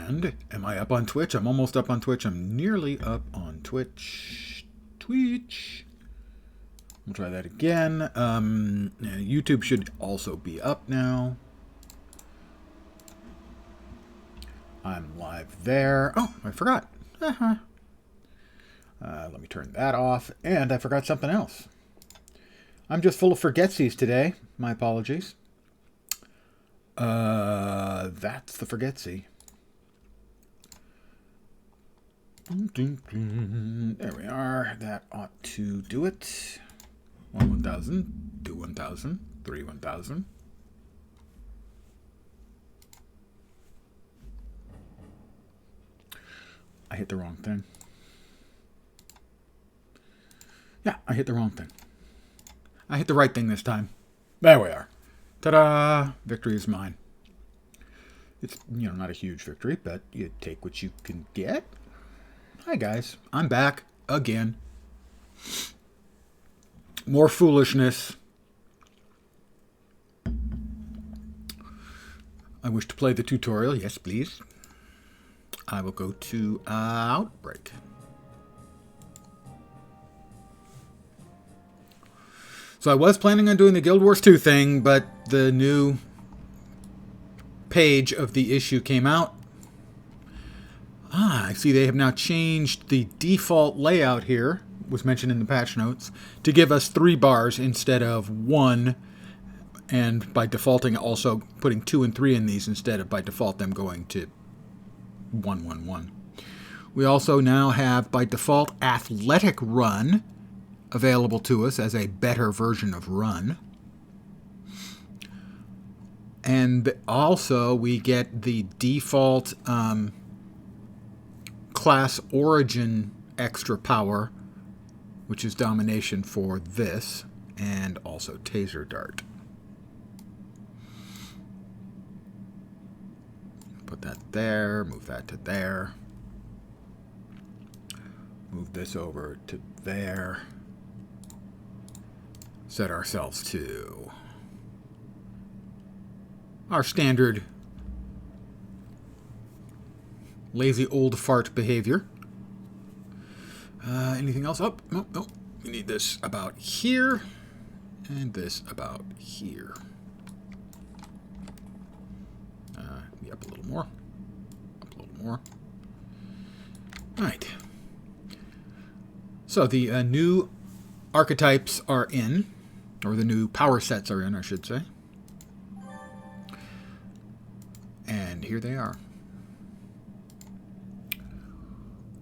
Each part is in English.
And am I up on Twitch? I'm almost up on Twitch. I'm nearly up on Twitch. We'll try that again. YouTube should also be up now. I'm live there. Oh, I forgot. Let me turn that off. And I forgot something else. I'm just full of forgetsies today. My apologies. That's the forgetsy. There we are. That ought to do it. 1 1000, 2 1000, 3 1000. I hit the wrong thing. Yeah, I hit the wrong thing. I hit the right thing this time. There we are. Ta-da! Victory is mine. It's, not a huge victory, but you take what you can get. Hi, guys. I'm back again. More foolishness. I wish to play the tutorial. Yes, please. I will go to Outbreak. So I was planning on doing the Guild Wars 2 thing, but the new page of the issue came out. I see they have now changed the default layout here, was mentioned in the patch notes, to give us 3 bars instead of 1, and by defaulting also putting 2 and 3 in these instead of by default them going to 1, 1, 1. We also now have by default Athletic Run available to us as a better version of Run. And also we get the default class Origin extra power, which is Domination for this, and also Taser Dart. Put that there, move that to there. Move this over to there. Set ourselves to our standard lazy old fart behavior. Anything else? Oh, no. We need this about here, and this about here. Up a little more. Up a little more. All right. So the new archetypes are in, or the new power sets are in, I should say. And here they are.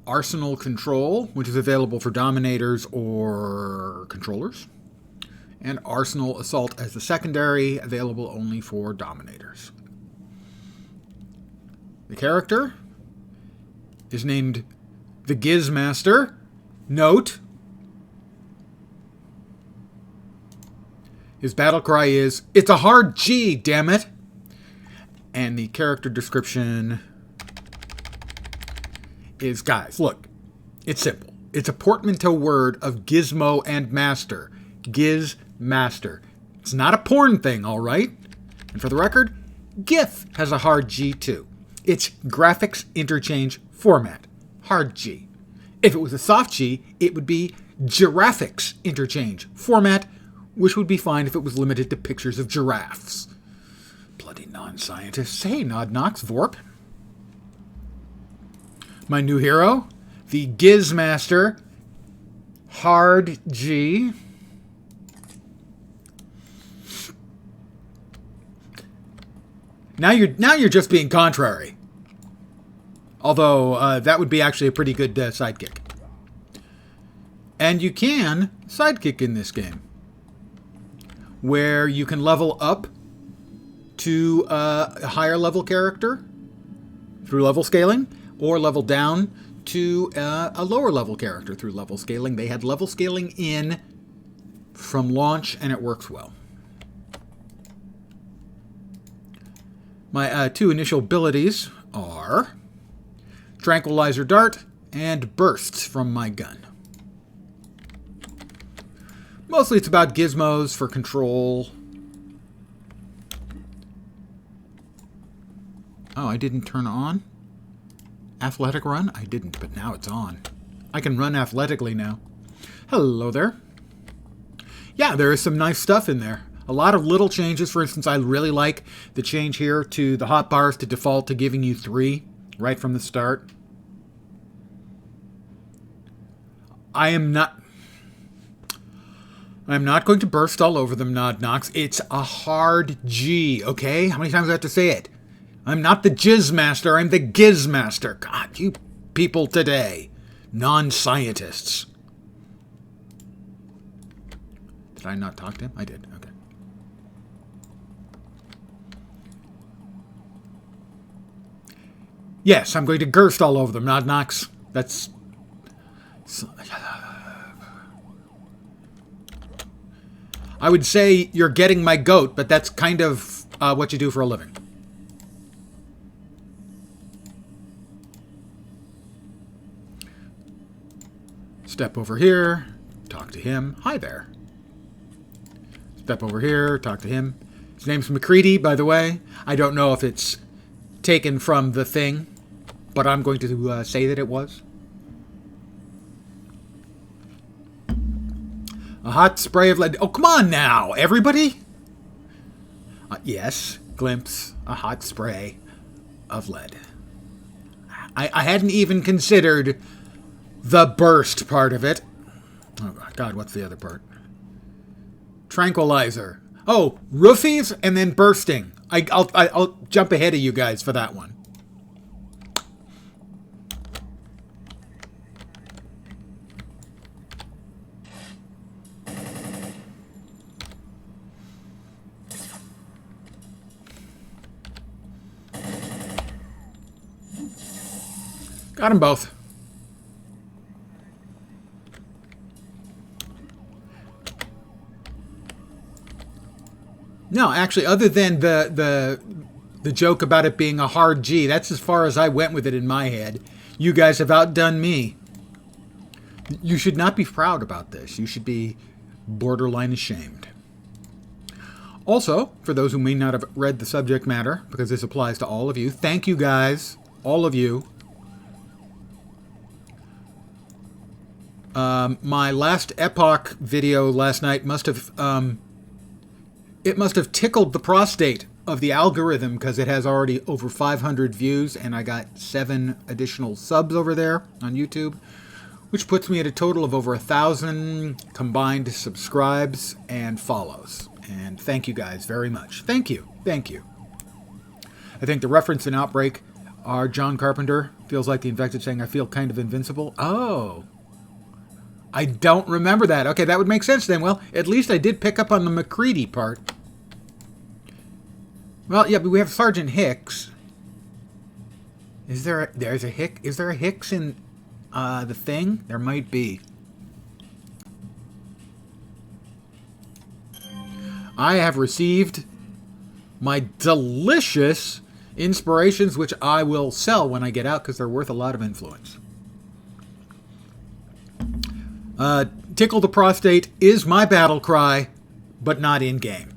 Arsenal Control, which is available for Dominators or Controllers. And Arsenal Assault as the secondary, available only for Dominators. The character is named the Gizmaster. Note, his battle cry is, "It's a hard G, damn it!" And the character description is, guys, look, it's simple. It's a portmanteau word of gizmo and master. Gizmaster. It's not a porn thing, all right? And for the record, GIF has a hard G too. It's graphics interchange format. Hard G. If it was a soft G, it would be giraffics interchange format, which would be fine if it was limited to pictures of giraffes. Bloody non-scientists. Hey, Nod Nox, Vorp. My new hero, the Gizmaster, hard G. Now you're just being contrary. Although that would be actually a pretty good sidekick. And you can sidekick in this game, where you can level up to a higher level character through level scaling, or level down to a lower level character through level scaling. They had level scaling in from launch, and it works well. My 2 initial abilities are Tranquilizer Dart and Bursts from my gun. Mostly it's about gizmos for control. Oh, I didn't turn on? athletic run? I didn't, but now it's on. I can run athletically now. Hello there. Yeah, there is some nice stuff in there. A lot of little changes. For instance, I really like the change here to the hotbars to default to giving you 3 right from the start. I'm not going to burst all over them, Nod Knox. It's a hard G, okay? How many times do I have to say it? I'm not the Jizz Master, I'm the Giz Master. God, you people today. Non-scientists. Did I not talk to him? I did, okay. Yes, I'm going to Gerst all over them, Nod Knox. That's... I would say you're getting my goat, but that's kind of what you do for a living. Step over here, talk to him. Hi there. Step over here, talk to him. His name's McCready, by the way. I don't know if it's taken from the thing, but I'm going to say that it was. A hot spray of lead. Oh, come on now, everybody. Yes, glimpse, a hot spray of lead. I hadn't even considered the burst part of it. Oh, God, what's the other part? Tranquilizer. Oh, roofies and then bursting. I'll jump ahead of you guys for that one. Got them both. No, actually, other than the joke about it being a hard G, that's as far as I went with it in my head. You guys have outdone me. You should not be proud about this. You should be borderline ashamed. Also, for those who may not have read the subject matter, because this applies to all of you, thank you guys, all of you. My last Epoch video last night must have tickled the prostate of the algorithm because it has already over 500 views and I got 7 additional subs over there on YouTube, which puts me at a total of over 1,000 combined subscribes and follows. And thank you guys very much. Thank you. Thank you. I think the reference in Outbreak are John Carpenter feels like the infected saying, I feel kind of invincible. Oh. I don't remember that. Okay, that would make sense then. Well, at least I did pick up on the McCready part. Well, yeah, but we have Sergeant Hicks. Is there a Hicks in the thing? There might be. I have received my delicious inspirations, which I will sell when I get out because they're worth a lot of influence. Tickle the prostate is my battle cry, but not in-game.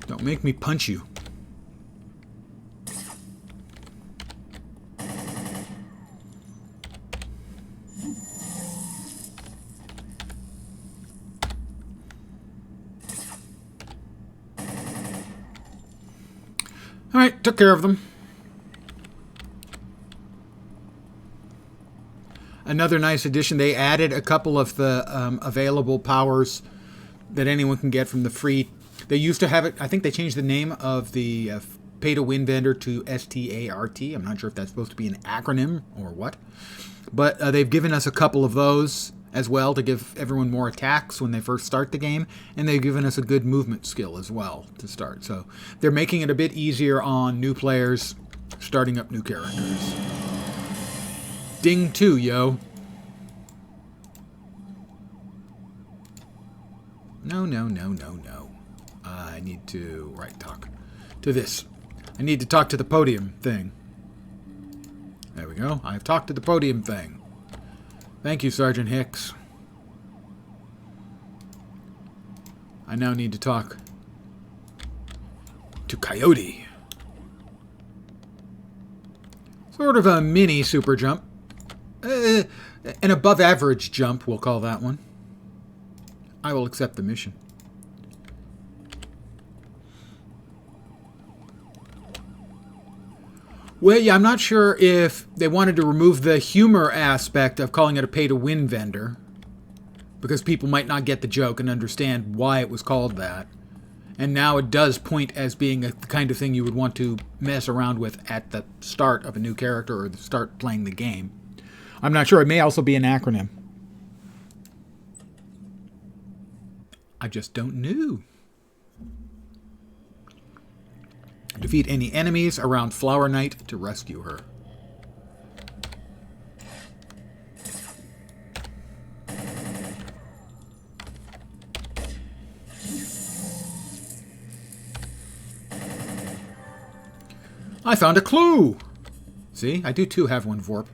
Don't make me punch you. All right, took care of them. Another nice addition, they added a couple of the available powers that anyone can get from the free. They used to have it, I think they changed the name of the pay-to-win vendor to START. I'm not sure if that's supposed to be an acronym or what. But they've given us a couple of those as well to give everyone more attacks when they first start the game. And they've given us a good movement skill as well to start. So they're making it a bit easier on new players starting up new characters. Ding 2, yo. No. I need to, talk to this. I need to talk to the podium thing. There we go. I've talked to the podium thing. Thank you, Sergeant Hicks. I now need to talk to Coyote. Sort of a mini super jump. An above average jump, we'll call that one. I will accept the mission. Well, yeah, I'm not sure if they wanted to remove the humor aspect of calling it a pay-to-win vendor, because people might not get the joke and understand why it was called that. And now it does point as being the kind of thing you would want to mess around with at the start of a new character or the start playing the game. I'm not sure. It may also be an acronym. I just don't know. Defeat any enemies around Flower Knight to rescue her. I found a clue! See, I do too have one Vorp.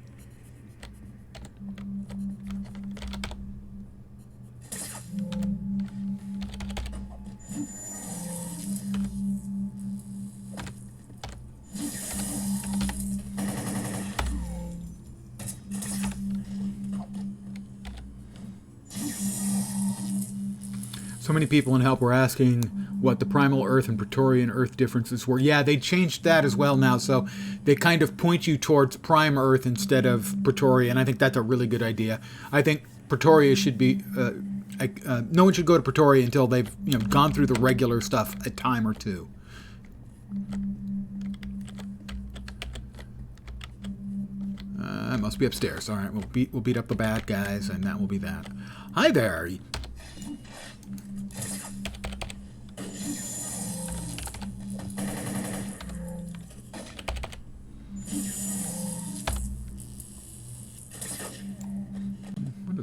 So many people in Help were asking what the Primal Earth and Praetorian Earth differences were. Yeah, they changed that as well now, so they kind of point you towards Prime Earth instead of Praetoria, and I think that's a really good idea. I think Praetoria should be... no one should go to Praetoria until they've gone through the regular stuff a time or two. It must be upstairs. All right, we'll beat up the bad guys, and that will be that. Hi there.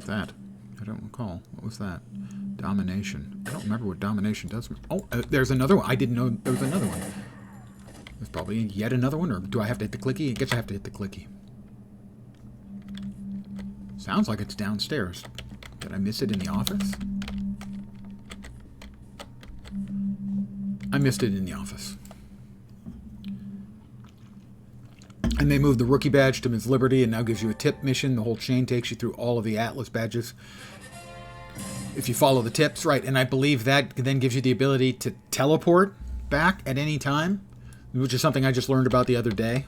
That? I don't recall. What was that? Domination. I don't remember what domination does. Oh, there's another one. I didn't know there was another one. There's probably yet another one, or do I have to hit the clicky? I guess I have to hit the clicky. Sounds like it's downstairs. Did I miss it in the office? I missed it in the office. And they moved the rookie badge to Ms. Liberty and now gives you a tip mission. The whole chain takes you through all of the Atlas badges. If you follow the tips, right, and I believe that then gives you the ability to teleport back at any time, which is something I just learned about the other day.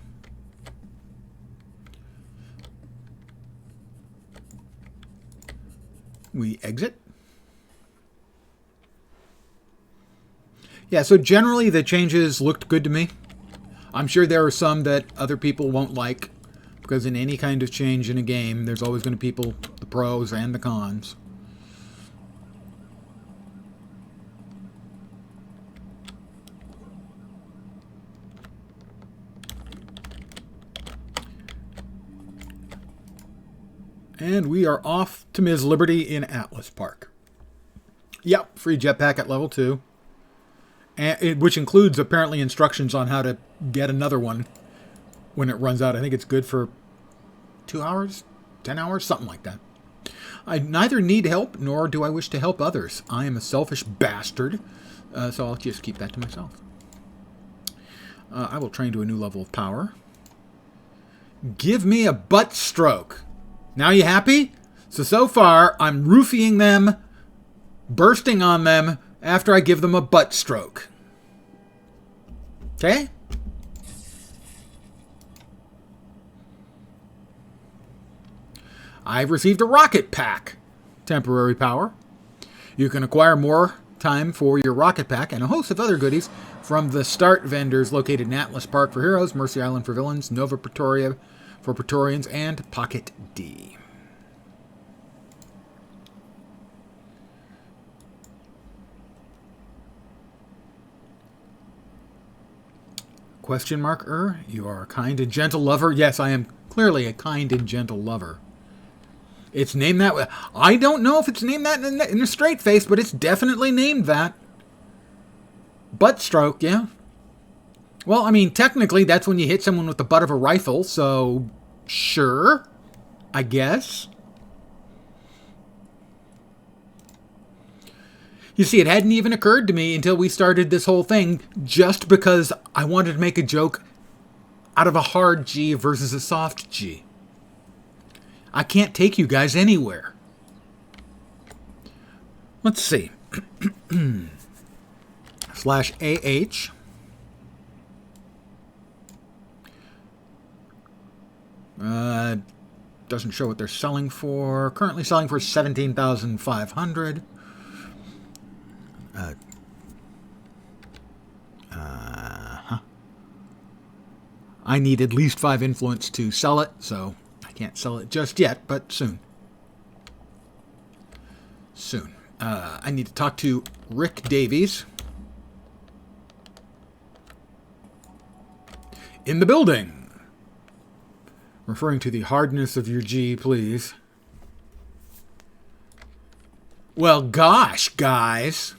We exit. Yeah, so generally the changes looked good to me. I'm sure there are some that other people won't like, because in any kind of change in a game, there's always going to be people, the pros and the cons. And we are off to Ms. Liberty in Atlas Park. Yep, free jetpack at level 2. Which includes apparently instructions on how to get another one when it runs out. I think it's good for 2 hours, 10 hours, something like that. I neither need help nor do I wish to help others. I am a selfish bastard, so I'll just keep that to myself. I will train to a new level of power. Give me a butt stroke. Now you happy? So far, I'm roofying them, bursting on them, after I give them a butt stroke. Okay? I've received a rocket pack. Temporary power. You can acquire more time for your rocket pack and a host of other goodies from the start vendors located in Atlas Park for heroes, Mercy Island for villains, Nova Praetoria for Praetorians, and Pocket D. Question mark, you are a kind and gentle lover. Yes, I am clearly a kind and gentle lover. It's named that way. I don't know if it's named that in a straight face, but it's definitely named that. Butt stroke, yeah. Well, I mean, technically, that's when you hit someone with the butt of a rifle, so sure, I guess. You see, it hadn't even occurred to me until we started this whole thing, just because I wanted to make a joke out of a hard G versus a soft G. I can't take you guys anywhere. Let's see. /AH. Doesn't show what they're selling for. Currently selling for $17,500. I need at least 5 influence to sell it, so I can't sell it just yet, but soon. Soon. I need to talk to Rick Davies. In the building. Referring to the hardness of your G, please. Well, gosh, guys.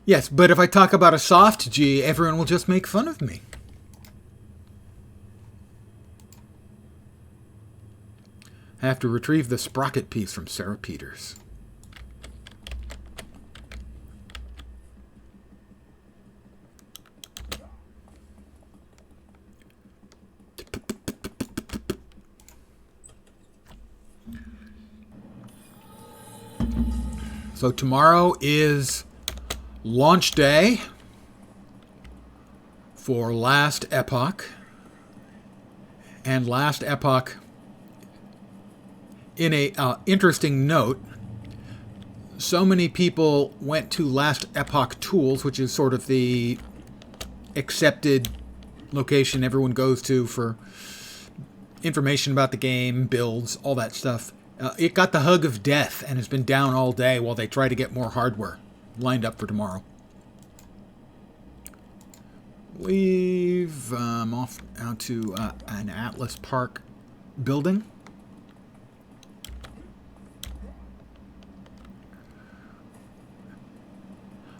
Yes, but if I talk about a soft G, everyone will just make fun of me. I have to retrieve the sprocket piece from Sarah Peters. So tomorrow is launch day for Last Epoch. And Last Epoch, in a interesting note, so many people went to Last Epoch Tools, which is sort of the accepted location everyone goes to for information about the game, builds, all that stuff. It got the hug of death and has been down all day while they try to get more hardware lined up for tomorrow. We've off out to an Atlas Park building.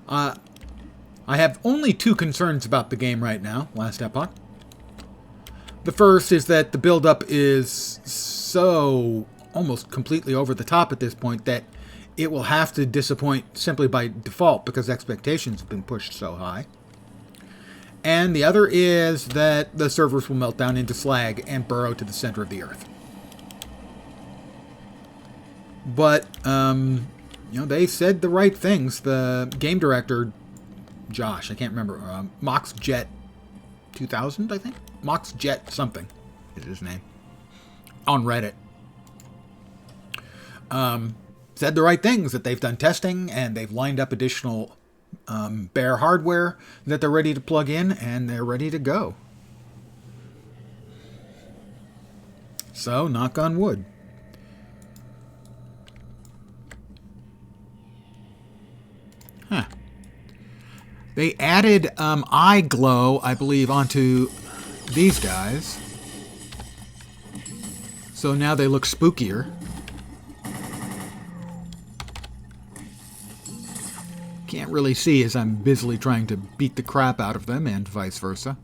I have only 2 concerns about the game right now, Last Epoch. The first is that the build-up is so almost completely over the top at this point that it will have to disappoint simply by default because expectations have been pushed so high. And the other is that the servers will melt down into slag and burrow to the center of the earth. But, they said the right things. The game director, Josh, I can't remember, MoxJet 2000, I think? MoxJet something is his name. On Reddit. Said the right things, that they've done testing and they've lined up additional bare hardware that they're ready to plug in and they're ready to go. So, knock on wood. Huh. They added eye glow, I believe, onto these guys. So now they look spookier. Can't really see as I'm busily trying to beat the crap out of them and vice versa.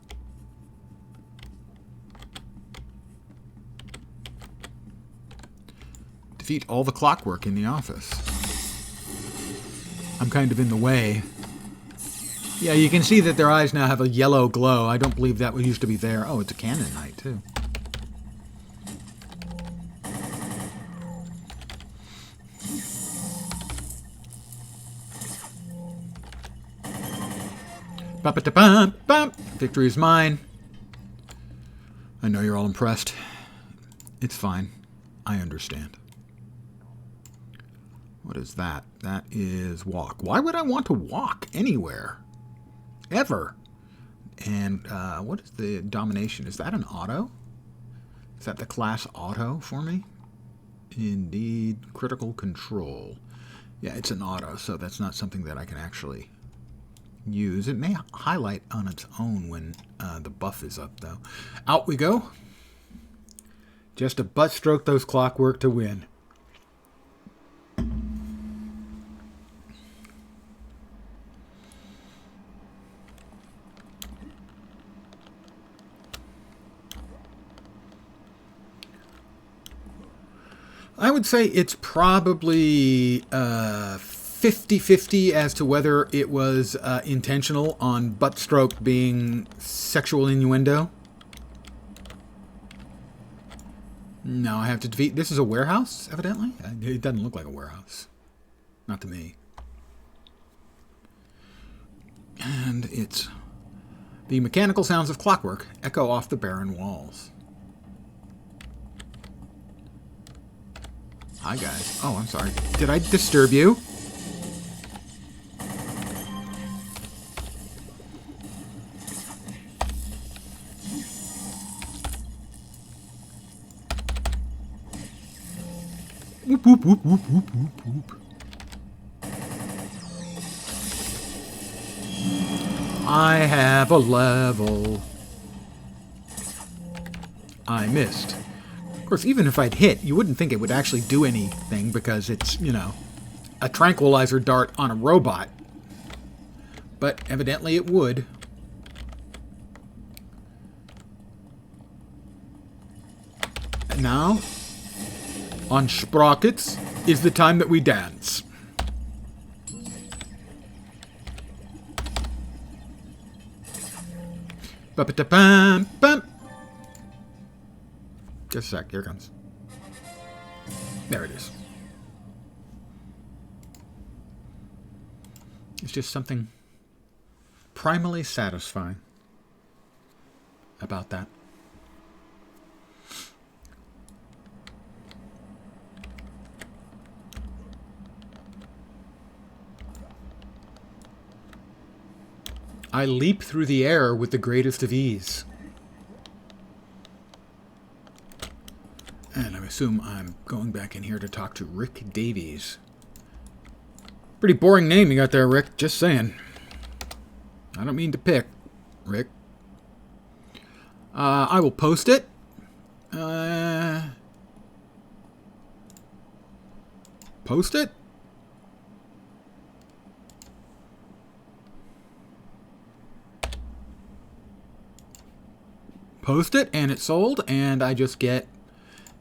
Defeat all the clockwork in the office. I'm kind of in the way. Yeah, you can see that their eyes now have a yellow glow. I don't believe that used to be there. Oh, it's a Cannonite, too. Victory is mine. I know you're all impressed. It's fine. I understand. What is that? That is walk. Why would I want to walk anywhere? Ever? And what is the domination? Is that an auto? Is that the class auto for me? Indeed. Critical control. Yeah, it's an auto, so that's not something that I can actually use. It may highlight on its own when the buff is up, though. Out we go. Just a butt stroke those Clockwork to win. I would say it's probably 50-50 as to whether it was intentional on butt stroke being sexual innuendo. No, I have to defeat... This is a warehouse, evidently? It doesn't look like a warehouse. Not to me. And it's... The mechanical sounds of Clockwork echo off the barren walls. Hi, guys. Oh, I'm sorry. Did I disturb you? Whoop, whoop, whoop, whoop, whoop, whoop, whoop. I have a level. I missed. Of course, even if I'd hit, you wouldn't think it would actually do anything because it's, you know, a tranquilizer dart on a robot. But evidently it would. And now, on Sprockets is the time that we dance. Ba-ba-da-bam-bam. Just a sec, here it comes. There it is. It's just something primally satisfying about that. I leap through the air with the greatest of ease. And I assume I'm going back in here to talk to Rick Davies. Pretty boring name you got there, Rick. Just saying. I don't mean to pick, Rick. I will post it. Post it? Post it, and it's sold, and I just get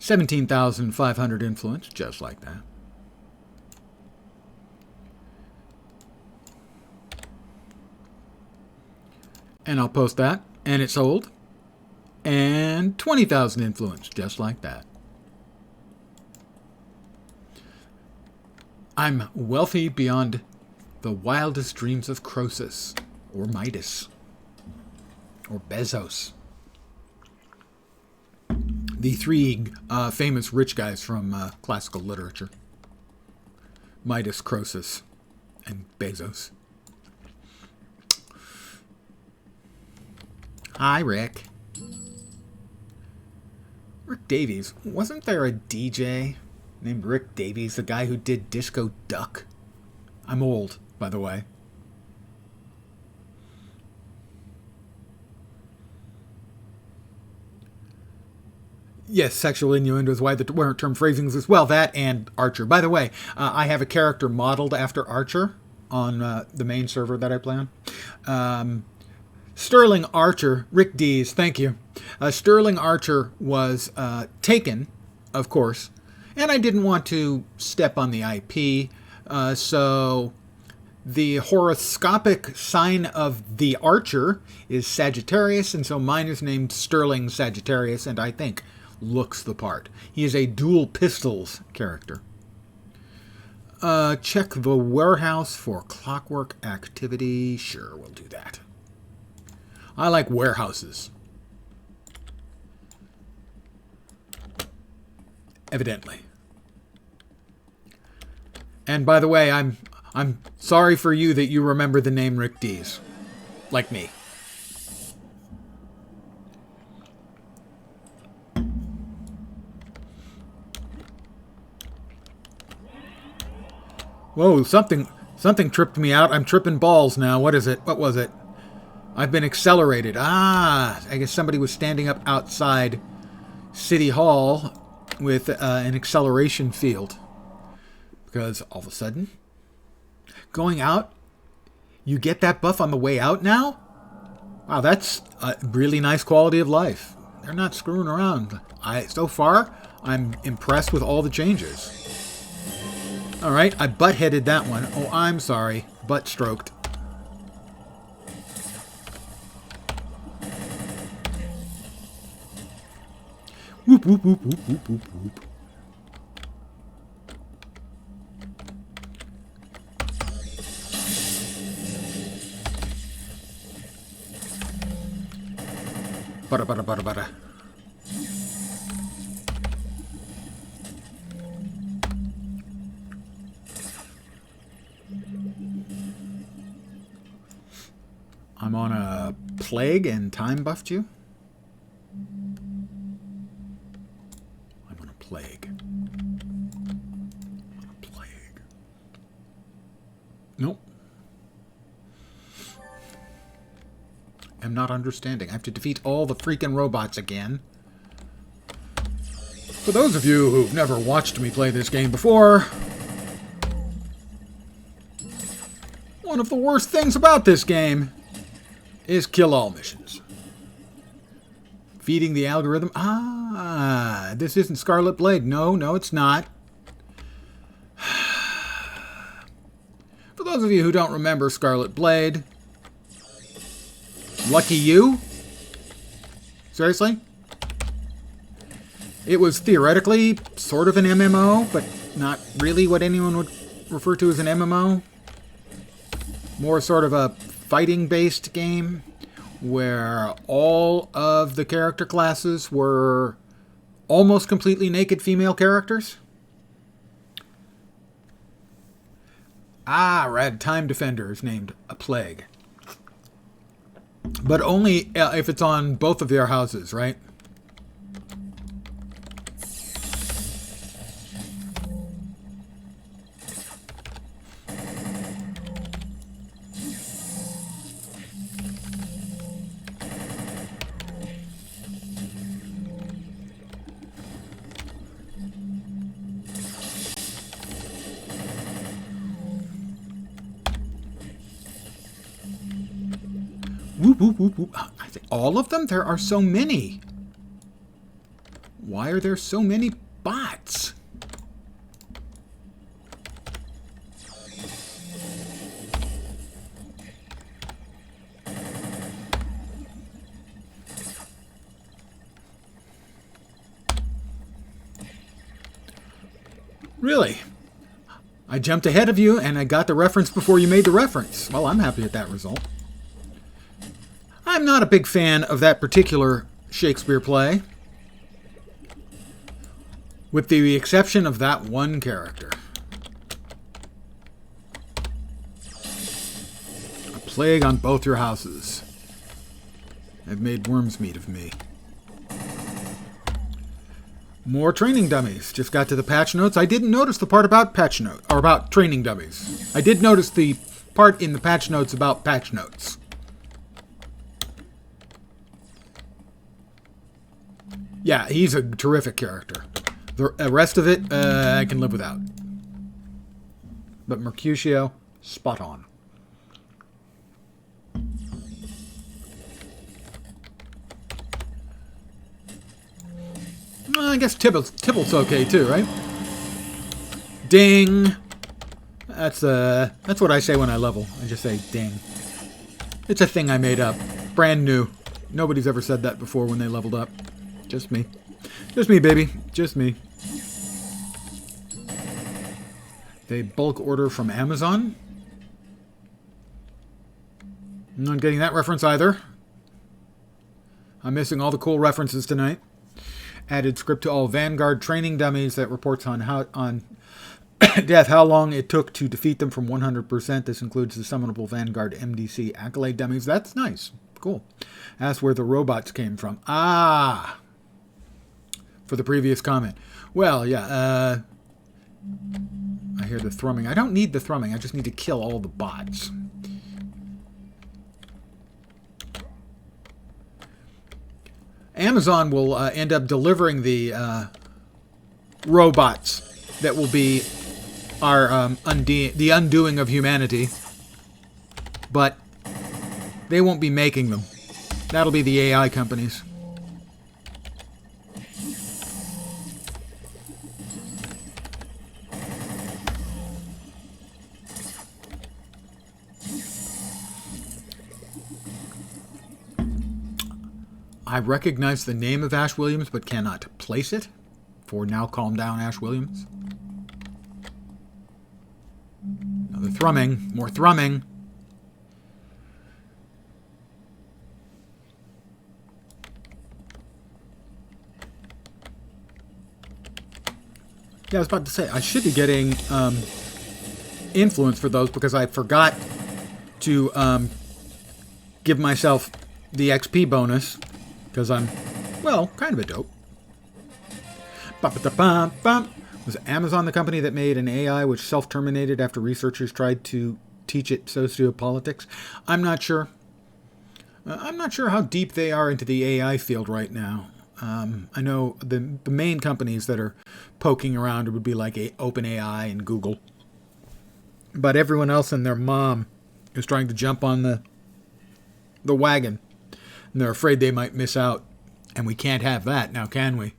17,500 influence, just like that. And I'll post that, and it's sold, and 20,000 influence, just like that. I'm wealthy beyond the wildest dreams of Croesus, or Midas, or Bezos. The three famous rich guys from classical literature. Midas, Croesus, and Bezos. Hi, Rick. Rick Davies. Wasn't there a DJ named Rick Davies, the guy who did Disco Duck? I'm old, by the way. Yes, sexual innuendo is why the term phrasings as well. That and Archer. By the way, I have a character modeled after Archer on the main server that I play on. Sterling Archer, Rick Dees, thank you. Sterling Archer was taken, of course, and I didn't want to step on the IP, so the horoscopic sign of the Archer is Sagittarius, and so mine is named Sterling Sagittarius, and I think looks the part. He is a dual pistols character. Check the warehouse for clockwork activity. Sure, we'll do that. I like warehouses. Evidently. And by the way, I'm sorry for you that you remember the name Rick Dees. Like me. Whoa, something tripped me out. I'm tripping balls now. What is it? What was it? I've been accelerated. Ah, I guess somebody was standing up outside City Hall with an acceleration field. Because all of a sudden, going out, you get that buff on the way out now? Wow, that's a really nice quality of life. They're not screwing around. So far, I'm impressed with all the changes. Alright, I butt-headed that one. Oh, I'm sorry. Butt-stroked. Whoop, whoop, whoop, whoop, whoop, whoop, whoop. Butter, butter, butter, butter. I'm on a plague and time buffed you. I'm on a plague. Nope. I'm not understanding. I have to defeat all the freaking robots again. For those of you who've never watched me play this game before, one of the worst things about this game is kill all missions. Feeding the algorithm. Ah, this isn't Scarlet Blade. No, it's not. For those of you who don't remember Scarlet Blade, lucky you? Seriously? It was theoretically sort of an MMO, but not really what anyone would refer to as an MMO. More sort of a fighting-based game where all of the character classes were almost completely naked female characters. Ah, Rad Time Defender is named a plague. But only if it's on both of their houses, right? Whoop, whoop, whoop, whoop. I think all of them? There are so many. Why are there so many bots? Really? I jumped ahead of you and I got the reference before you made the reference. Well, I'm happy at that result. I'm not a big fan of that particular Shakespeare play, with the exception of that one character. A plague on both your houses. I've made worms meat of me. More training dummies. Just got to the patch notes. I didn't notice the part about patch note or about training dummies. I did notice the part in the patch notes about patch notes. Yeah, he's a terrific character. The rest of it, I can live without. But Mercutio, spot on. Well, I guess Tybalt's okay too, right? Ding! That's what I say when I level. I just say ding. It's a thing I made up. Brand new. Nobody's ever said that before when they leveled up. Just me. Just me, baby. Just me. They bulk order from Amazon. I'm not getting that reference either. I'm missing all the cool references tonight. Added script to all Vanguard training dummies that reports on death, how long it took to defeat them from 100%. This includes the summonable Vanguard MDC accolade dummies. That's nice. Cool. That's where the robots came from. Ah! For the previous comment. Well, yeah. I hear the thrumming. I don't need the thrumming. I just need to kill all the bots. Amazon will end up delivering the robots that will be our the undoing of humanity. But they won't be making them. That'll be the AI companies. I recognize the name of Ash Williams, but cannot place it. For now, calm down, Ash Williams. Another thrumming. More thrumming. Yeah, I was about to say, I should be getting influence for those because I forgot to give myself the XP bonus because I'm, well, kind of a dope. Was Amazon the company that made an AI which self-terminated after researchers tried to teach it sociopolitics? I'm not sure. I'm not sure how deep they are into the AI field right now. I know the main companies that are poking around would be like OpenAI and Google. But everyone else and their mom is trying to jump on the wagon. And they're afraid they might miss out. And we can't have that now, can we?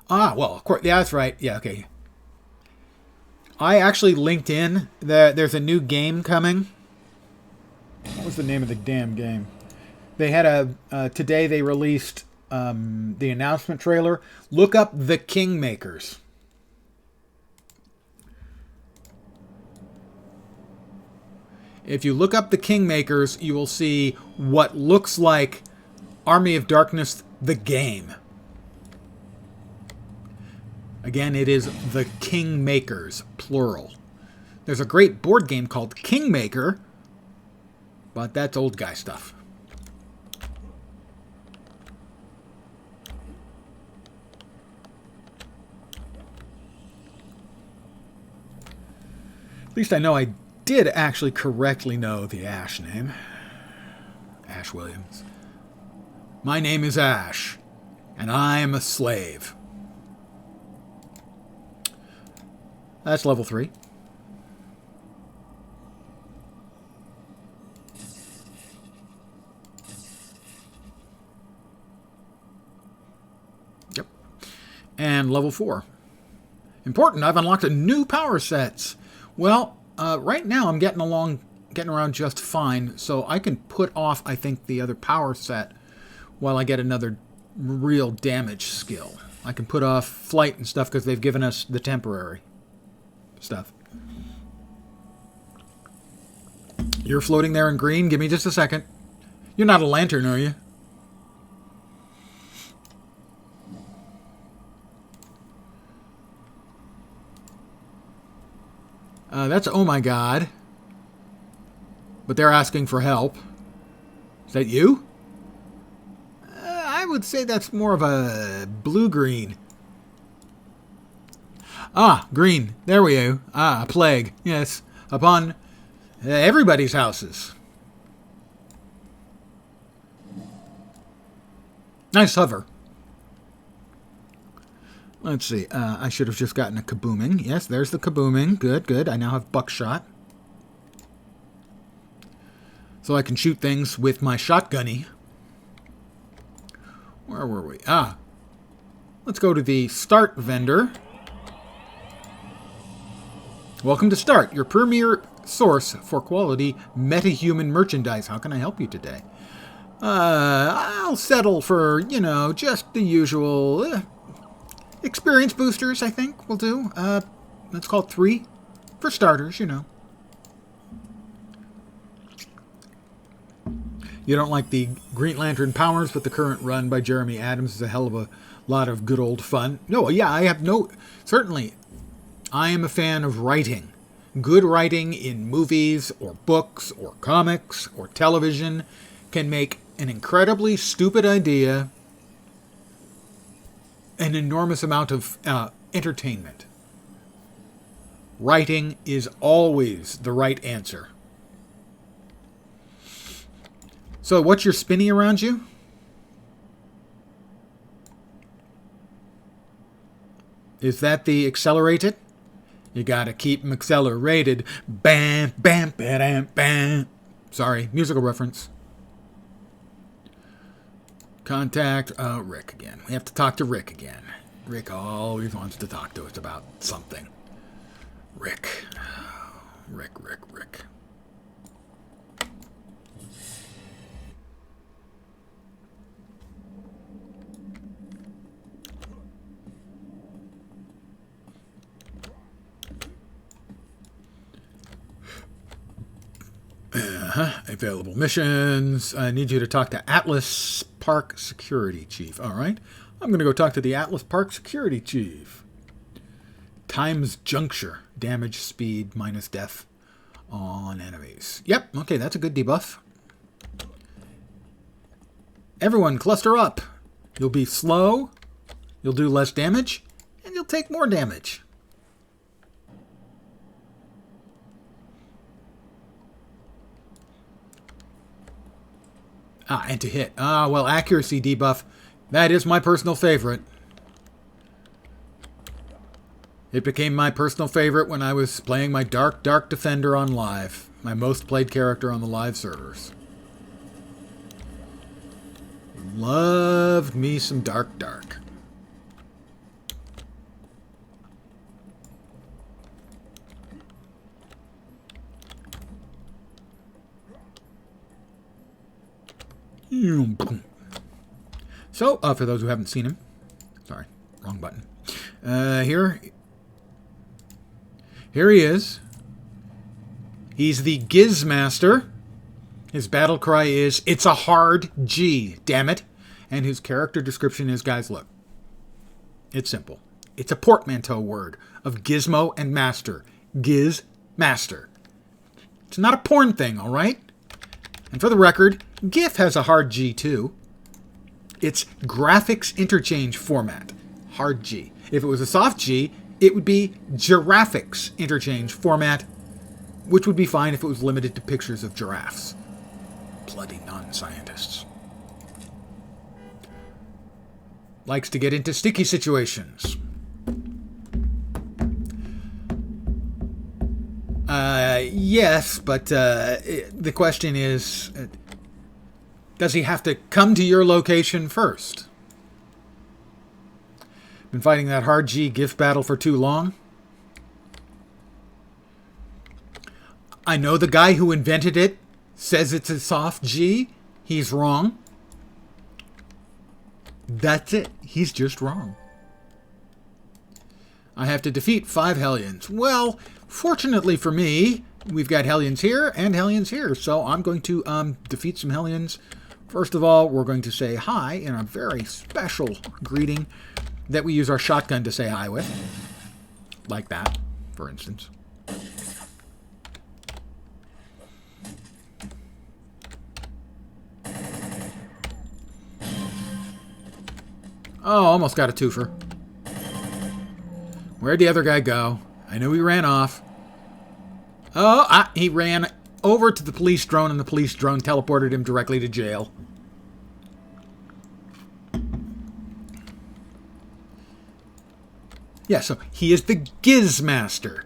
Ah, well, of course. Yeah, that's right. Yeah, okay. I actually linked in that there's a new game coming. What was the name of the damn game? They had today they released the announcement trailer. Look up The Kingmakers. If you look up The Kingmakers, you will see what looks like Army of Darkness, the game. Again, it is The Kingmakers, plural. There's a great board game called Kingmaker, but that's old guy stuff. At least I know I did actually correctly know the Ash name. Ash Williams. My name is Ash, and I am a slave. That's level 3. Yep. And level 4. Important, I've unlocked a new power sets. Well, right now I'm getting around just fine, so I can put off, I think, the other power set while I get another real damage skill. I can put off flight and stuff because they've given us the temporary stuff. You're floating there in green? Give me just a second. You're not a lantern, are you? That's oh my god. But they're asking for help. Is that you? I would say that's more of a blue-green. Ah, green. There we go. Ah, a plague. Yes. Upon everybody's houses. Nice hover. Let's see. I should have just gotten a kabooming. Yes, there's the kabooming. Good, good. I now have buckshot. So I can shoot things with my shotgunny. Where were we? Ah. Let's go to the Start vendor. Welcome to Start, your premier source for quality metahuman merchandise. How can I help you today? I'll settle for, you know, just the usual experience boosters, I think we'll do. Let's call it 3 for starters, you know. You don't like the Green Lantern powers, but the current run by Jeremy Adams is a hell of a lot of good old fun. No, yeah, I have no... Certainly, I am a fan of writing. Good writing in movies or books or comics or television can make an incredibly stupid idea an enormous amount of entertainment. Writing is always the right answer. So what's your spinny around you? Is that the accelerated? You gotta keep them accelerated. Bam, bam, bam, bam. Sorry, musical reference. Contact Rick again. We have to talk to Rick again. Rick always wants to talk to us about something. Rick. Rick. Available missions. I need you to talk to Atlas Park Security Chief. All right. I'm going to go talk to the Atlas Park Security Chief. Times Juncture. Damage, speed, minus death on enemies. Yep. Okay, that's a good debuff. Everyone, cluster up. You'll be slow. You'll do less damage. And you'll take more damage. And to hit. Well, accuracy debuff. That is my personal favorite. It became my personal favorite when I was playing my Dark Defender on live. My most played character on the live servers. Loved me some Dark. So, for those who haven't seen him, sorry, wrong button. Here he is. He's the Gizmaster. His battle cry is, "It's a hard G, damn it." And his character description is, guys, look. It's simple. It's a portmanteau word of gizmo and master. Giz-master. It's not a porn thing, all right? And for the record, GIF has a hard G too. It's graphics interchange format. Hard G. If it was a soft G, it would be giraffics interchange format, which would be fine if it was limited to pictures of giraffes. Bloody non-scientists. Likes to get into sticky situations. Yes, but the question is, does he have to come to your location first? Been fighting that hard G GIF battle for too long? I know the guy who invented it says it's a soft G. He's wrong. That's it. He's just wrong. I have to defeat 5 Hellions. Well, fortunately for me, we've got Hellions here and Hellions here. So I'm going to defeat some Hellions. First of all, we're going to say hi in a very special greeting that we use our shotgun to say hi with. Like that, for instance. Oh, almost got a twofer. Where'd the other guy go? I knew he ran off. Oh, he ran over to the police drone, and the police drone teleported him directly to jail. Yeah, so he is the Gizmaster.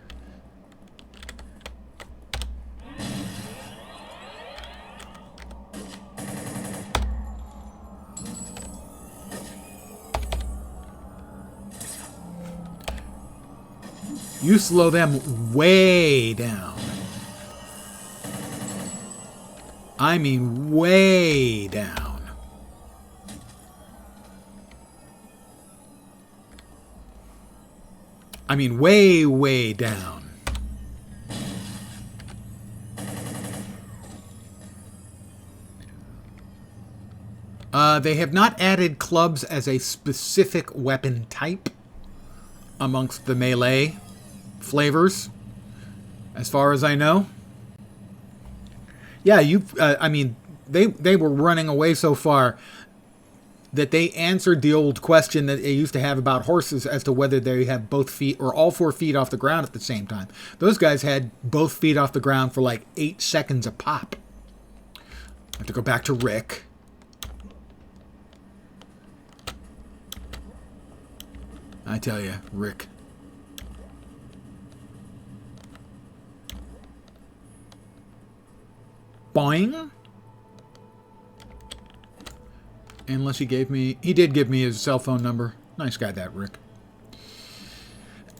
You slow them way down. I mean way down. I mean way, way down. They have not added clubs as a specific weapon type amongst the melee flavors, as far as I know. Yeah, I mean, they were running away so far. that they answered the old question that they used to have about horses as to whether they have both feet or all 4 feet off the ground at the same time. Those guys had both feet off the ground for like 8 seconds a pop. I have to go back to Rick. I tell you, Rick. Boing. Unless he did give me his cell phone number. Nice guy, that Rick.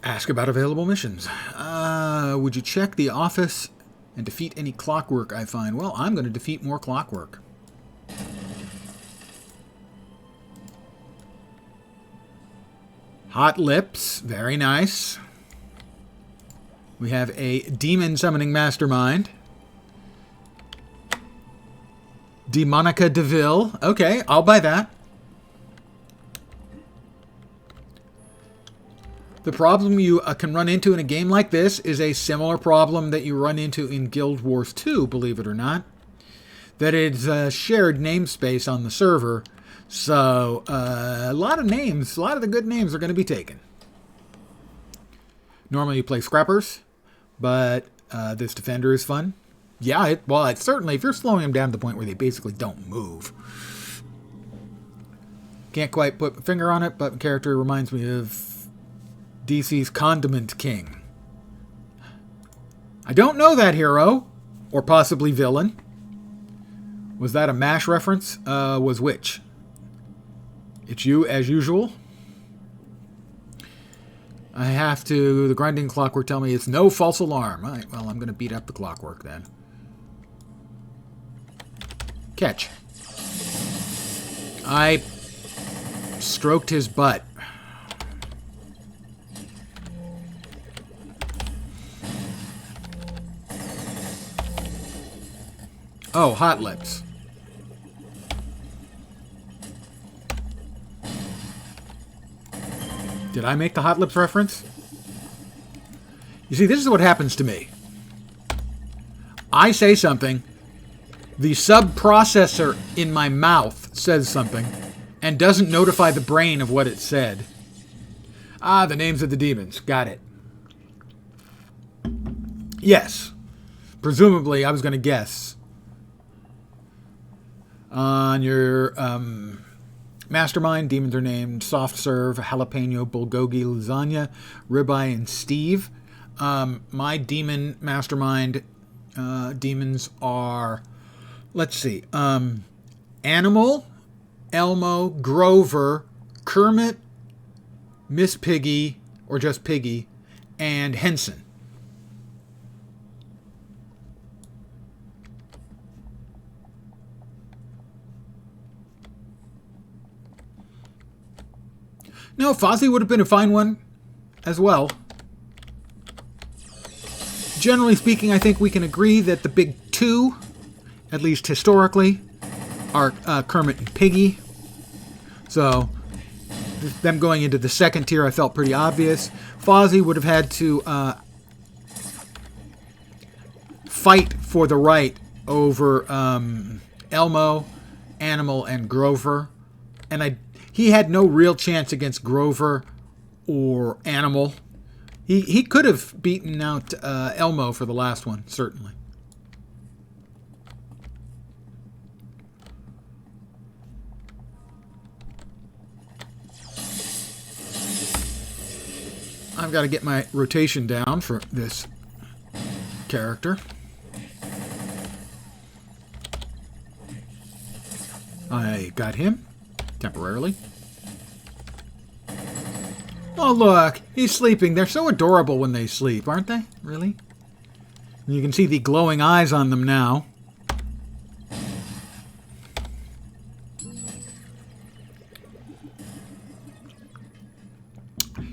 Ask about available missions. Would you check the office and defeat any clockwork I find? Well, I'm going to defeat more clockwork. Hot Lips. Very nice. We have a demon summoning mastermind. Demonica DeVille. Okay, I'll buy that. The problem you can run into in a game like this is a similar problem that you run into in Guild Wars 2, believe it or not. That it's a shared namespace on the server. So, a lot of the good names are going to be taken. Normally you play Scrappers, but this Defender is fun. Yeah, it's certainly, if you're slowing them down to the point where they basically don't move. Can't quite put my finger on it, but the character reminds me of DC's Condiment King. I don't know that hero, or possibly villain. Was that a MASH reference? Was which? It's you, as usual. The grinding clockwork tell me it's no false alarm. All right, well, I'm going to beat up the clockwork then. Catch. I stroked his butt. Oh, Hot Lips. Did I make the Hot Lips reference? You see, this is what happens to me. I say something, the sub-processor in my mouth says something, and doesn't notify the brain of what it said. The names of the demons. Got it. Yes. Presumably, I was going to guess. On your mastermind, demons are named Soft Serve, Jalapeno, Bulgogi, Lasagna, Ribeye, and Steve. My demon mastermind demons are, let's see, Animal, Elmo, Grover, Kermit, Miss Piggy, or just Piggy, and Henson. No, Fozzie would have been a fine one as well. Generally speaking, I think we can agree that the big two, at least historically, are Kermit and Piggy. So, them going into the second tier I felt pretty obvious. Fozzie would have had to fight for the right over Elmo, Animal, and Grover. And he had no real chance against Grover or Animal. He could have beaten out Elmo for the last one, certainly. I've got to get my rotation down for this character. I got him. Temporarily. Oh, look. He's sleeping. They're so adorable when they sleep, aren't they? Really? And you can see the glowing eyes on them now.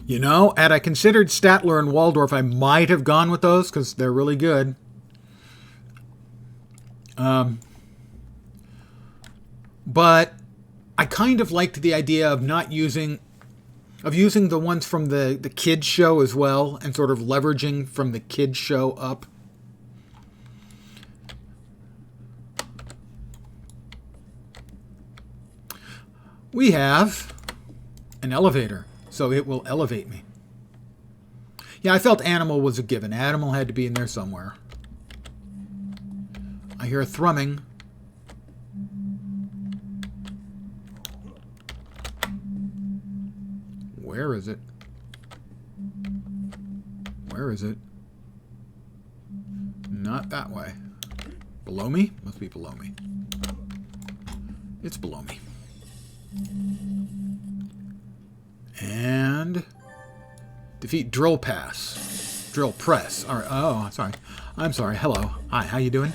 You know, had I considered Statler and Waldorf, I might have gone with those because they're really good. But I kind of liked the idea of using the ones from the kids show as well, and sort of leveraging from the kids show up. We have an elevator, so it will elevate me. Yeah, I felt animal was a given. Animal had to be in there somewhere. I hear a thrumming. Where is it? Where is it? Not that way. Below me? Must be below me. It's below me. And defeat drill pass. Drill press. All right. Oh, sorry. I'm sorry. Hello. Hi, how you doing?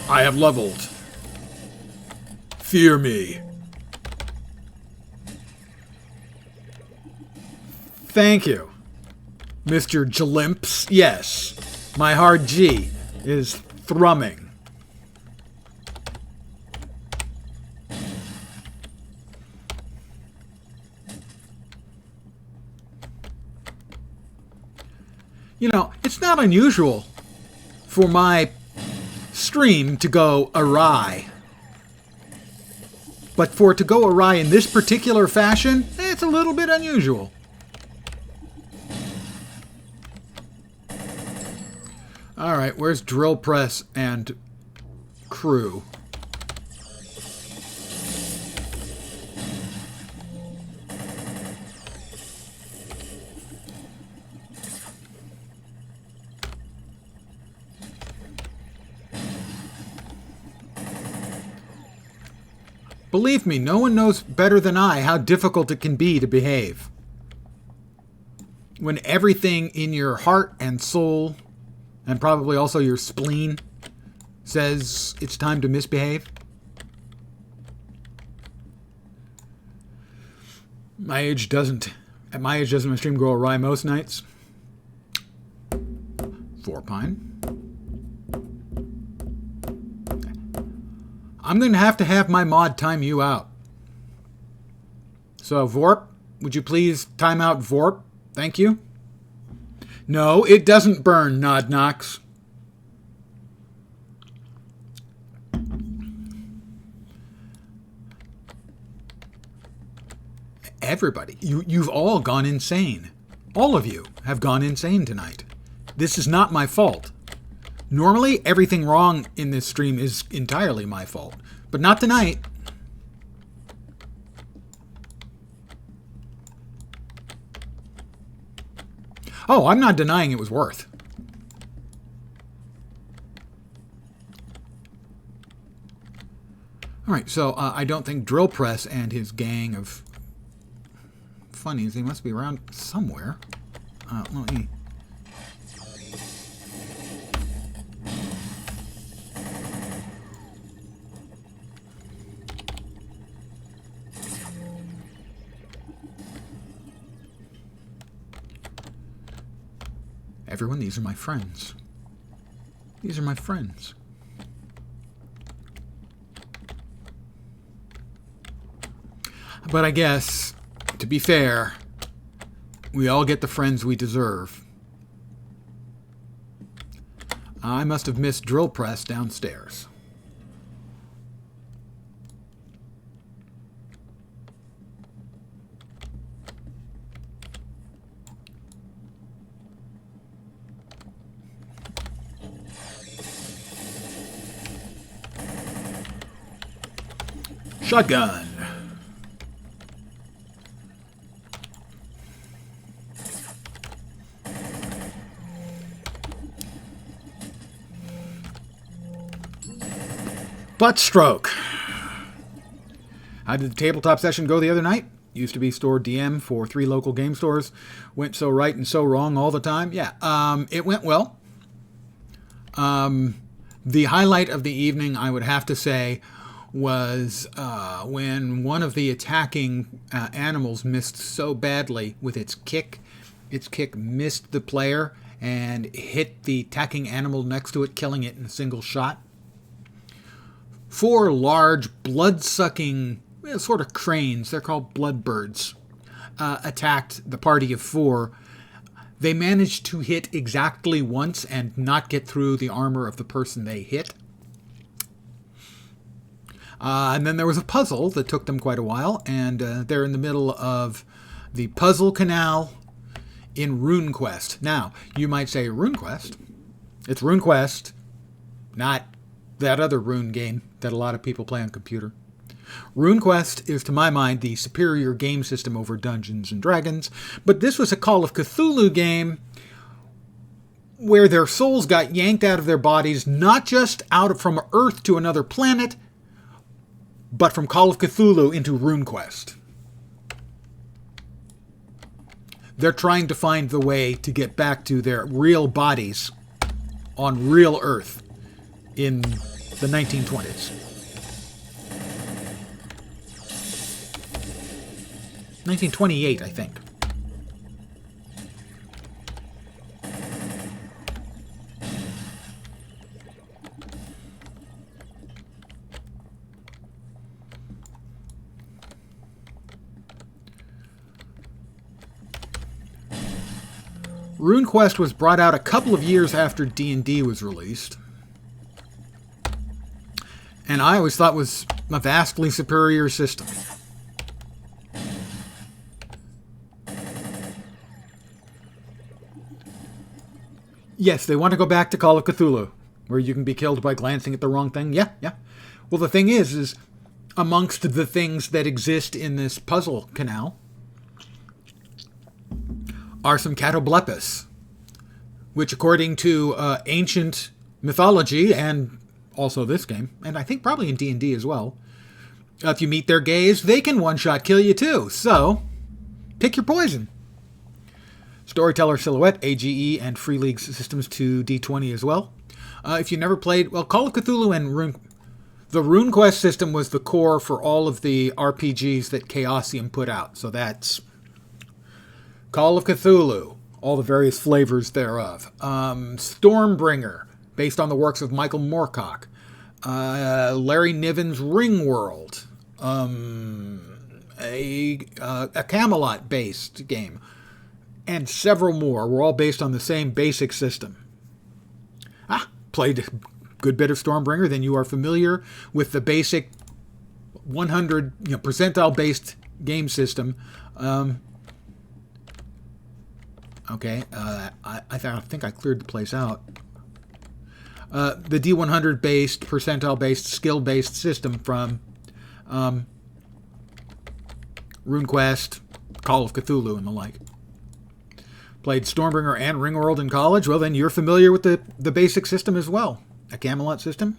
I have leveled. Fear me. Thank you, Mr. Jlimps. Yes, my hard G is thrumming. You know, it's not unusual for my stream to go awry. But for it to go awry in this particular fashion, it's a little bit unusual. Alright, where's drill press and crew? Believe me, no one knows better than I how difficult it can be to behave. When everything in your heart and soul, and probably also your spleen, says it's time to misbehave. At my age, doesn't my stream go awry most nights? Vorpine. I'm going to have my mod time you out. So, Vorp, would you please time out Vorp? Thank you. No, it doesn't burn, Nodnox. Everybody, you've all gone insane. All of you have gone insane tonight. This is not my fault. Normally, everything wrong in this stream is entirely my fault. But not tonight. Oh, I'm not denying it was worth. Alright, so I don't think Drill Press and his gang of funnies, they must be around somewhere. Let me... Everyone, these are my friends. These are my friends. But I guess, to be fair, we all get the friends we deserve. I must have missed Drill Press downstairs. Shotgun. Butt stroke. How did the tabletop session go the other night? Used to be store DM for 3 local game stores. Went so right and so wrong all the time. Yeah, it went well. The highlight of the evening, I would have to say, was when one of the attacking animals missed so badly with its kick. Its kick missed the player and hit the attacking animal next to it, killing it in a single shot. 4 large, blood-sucking, sort of cranes, they're called bloodbirds, attacked the party of 4. They managed to hit exactly once and not get through the armor of the person they hit. And then there was a puzzle that took them quite a while, and they're in the middle of the Puzzle Canal in RuneQuest. Now, you might say, RuneQuest? It's RuneQuest, not that other Rune game that a lot of people play on computer. RuneQuest is, to my mind, the superior game system over Dungeons and Dragons, but this was a Call of Cthulhu game where their souls got yanked out of their bodies, not just from Earth to another planet, but from Call of Cthulhu into RuneQuest. They're trying to find the way to get back to their real bodies on real Earth in the 1920s. 1928, I think. RuneQuest was brought out a couple of years after D&D was released. And I always thought was a vastly superior system. Yes, they want to go back to Call of Cthulhu, where you can be killed by glancing at the wrong thing. Yeah. Well, the thing is amongst the things that exist in this puzzle canal are some catoblepis, which according to ancient mythology and also this game, and I think probably in D&D as well, if you meet their gaze, they can one-shot kill you too. So, pick your poison. Storyteller Silhouette, AGE, and Free League systems to D20 as well. If you never played, well, Call of Cthulhu and the RuneQuest system was the core for all of the RPGs that Chaosium put out. So that's Call of Cthulhu, all the various flavors thereof. Stormbringer, based on the works of Michael Moorcock. Larry Niven's Ringworld. A Camelot-based game. And several more were all based on the same basic system. Played a good bit of Stormbringer, then you are familiar with the basic 100 percentile-based game system. Okay, I think I cleared the place out. The D100-based, percentile-based, skill-based system from RuneQuest, Call of Cthulhu, and the like. Played Stormbringer and Ringworld in college, well, then you're familiar with the basic system as well. A Camelot system.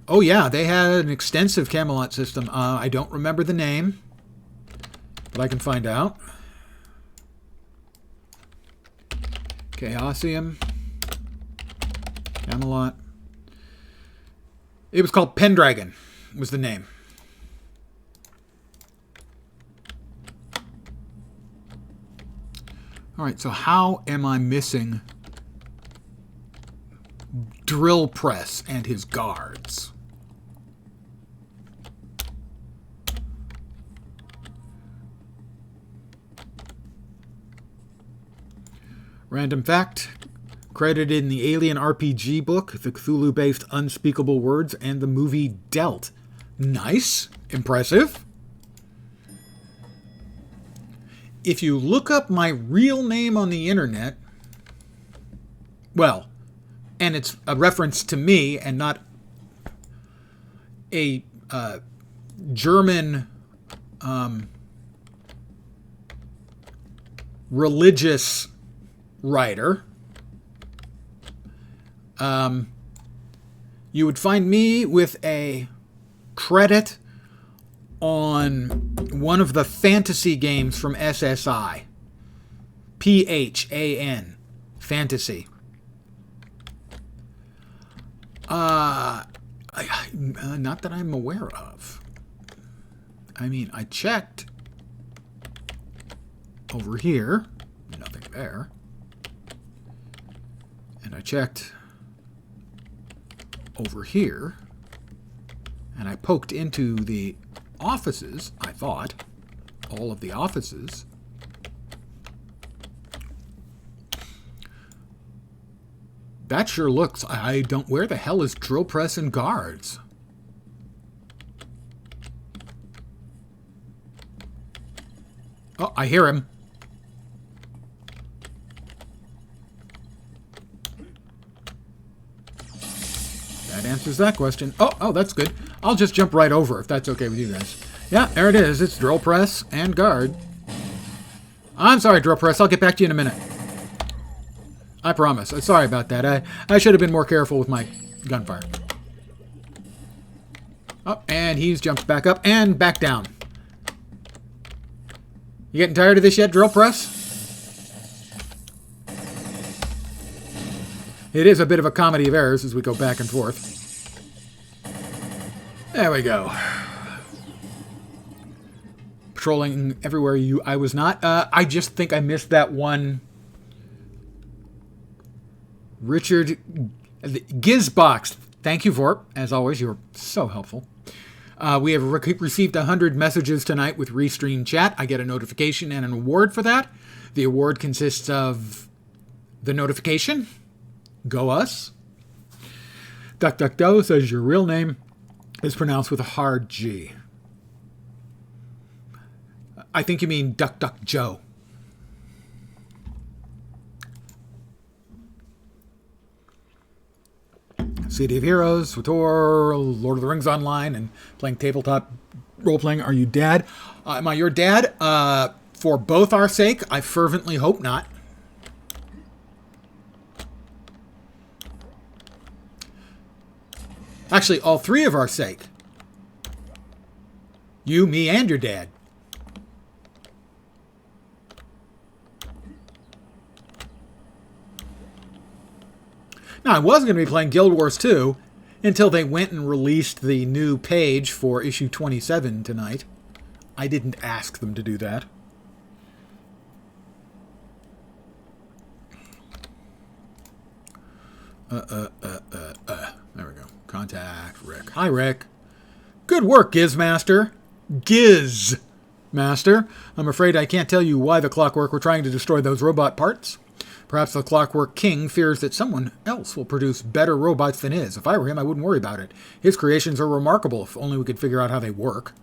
Oh, yeah, they had an extensive Camelot system. I don't remember the name, but I can find out. Chaosium. Camelot. It was called Pendragon, was the name. All right, so how am I missing Drill Press and his guards? Random fact, credited in the Alien RPG book, the Cthulhu-based Unspeakable Words, and the movie Dealt. Nice. Impressive. If you look up my real name on the internet, well, and it's a reference to me and not a German religious writer, you would find me with a credit on one of the fantasy games from SSI. PHAN. Fantasy. Not that I'm aware of. I mean, I checked over here. Nothing there. And I checked over here. And I poked into the offices, I thought. All of the offices. That sure looks... I don't... Where the hell is Drill Press and Guards? Oh, I hear him. That answers that question. Oh, that's good. I'll just jump right over if that's okay with you guys. Yeah, there it is. It's drill press and guard. I'm sorry, drill press. I'll get back to you in a minute. I promise. Sorry about that. I should have been more careful with my gunfire. Oh, and he's jumped back up and back down. You getting tired of this yet, drill press? It is a bit of a comedy of errors as we go back and forth. There we go. Patrolling everywhere I was not. I just think I missed that one. Richard Gizbox. Thank you, Vorp. As always, you were so helpful. We have received 100 messages tonight with Restream Chat. I get a notification and an award for that. The award consists of the notification. Go us. DuckDuckDo says your real name is pronounced with a hard G. I think you mean Duck Duck Joe. City of Heroes, SWTOR, Lord of the Rings Online, and playing tabletop role-playing. Are you dad? Am I your dad? For both our sake, I fervently hope not. Actually, all three of our sake. You, me, and your dad. Now, I was going to be playing Guild Wars 2 until they went and released the new page for issue 27 tonight. I didn't ask them to do that. There we go. Contact Rick. Hi, Rick. Good work, Gizmaster. Gizmaster. I'm afraid I can't tell you why the Clockwork were trying to destroy those robot parts. Perhaps the Clockwork King fears that someone else will produce better robots than his. If I were him, I wouldn't worry about it. His creations are remarkable, if only we could figure out how they work.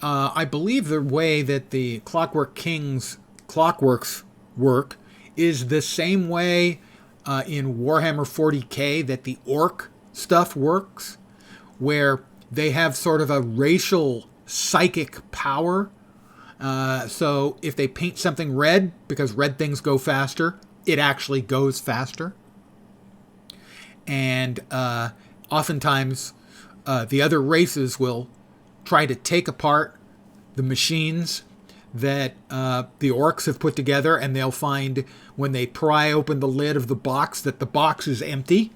I believe the way that the Clockwork King's clockworks work is the same way in Warhammer 40k that the orc stuff works, where they have sort of a racial psychic power. So if they paint something red, because red things go faster, it actually goes faster. And oftentimes the other races will try to take apart the machines that the orcs have put together, and they'll find when they pry open the lid of the box that the box is empty.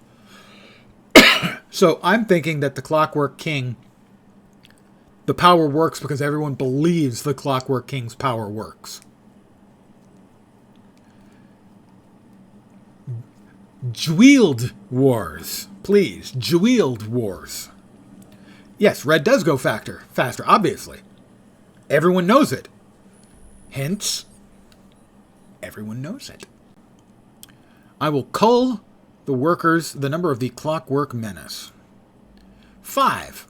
So I'm thinking that the Clockwork King, the power works because everyone believes the Clockwork King's power works. Jwield Wars. Please, Jwield Wars. Yes, red does go faster, obviously. Everyone knows it. Hence, everyone knows it. I will cull the workers, the number of the Clockwork Menace. 5.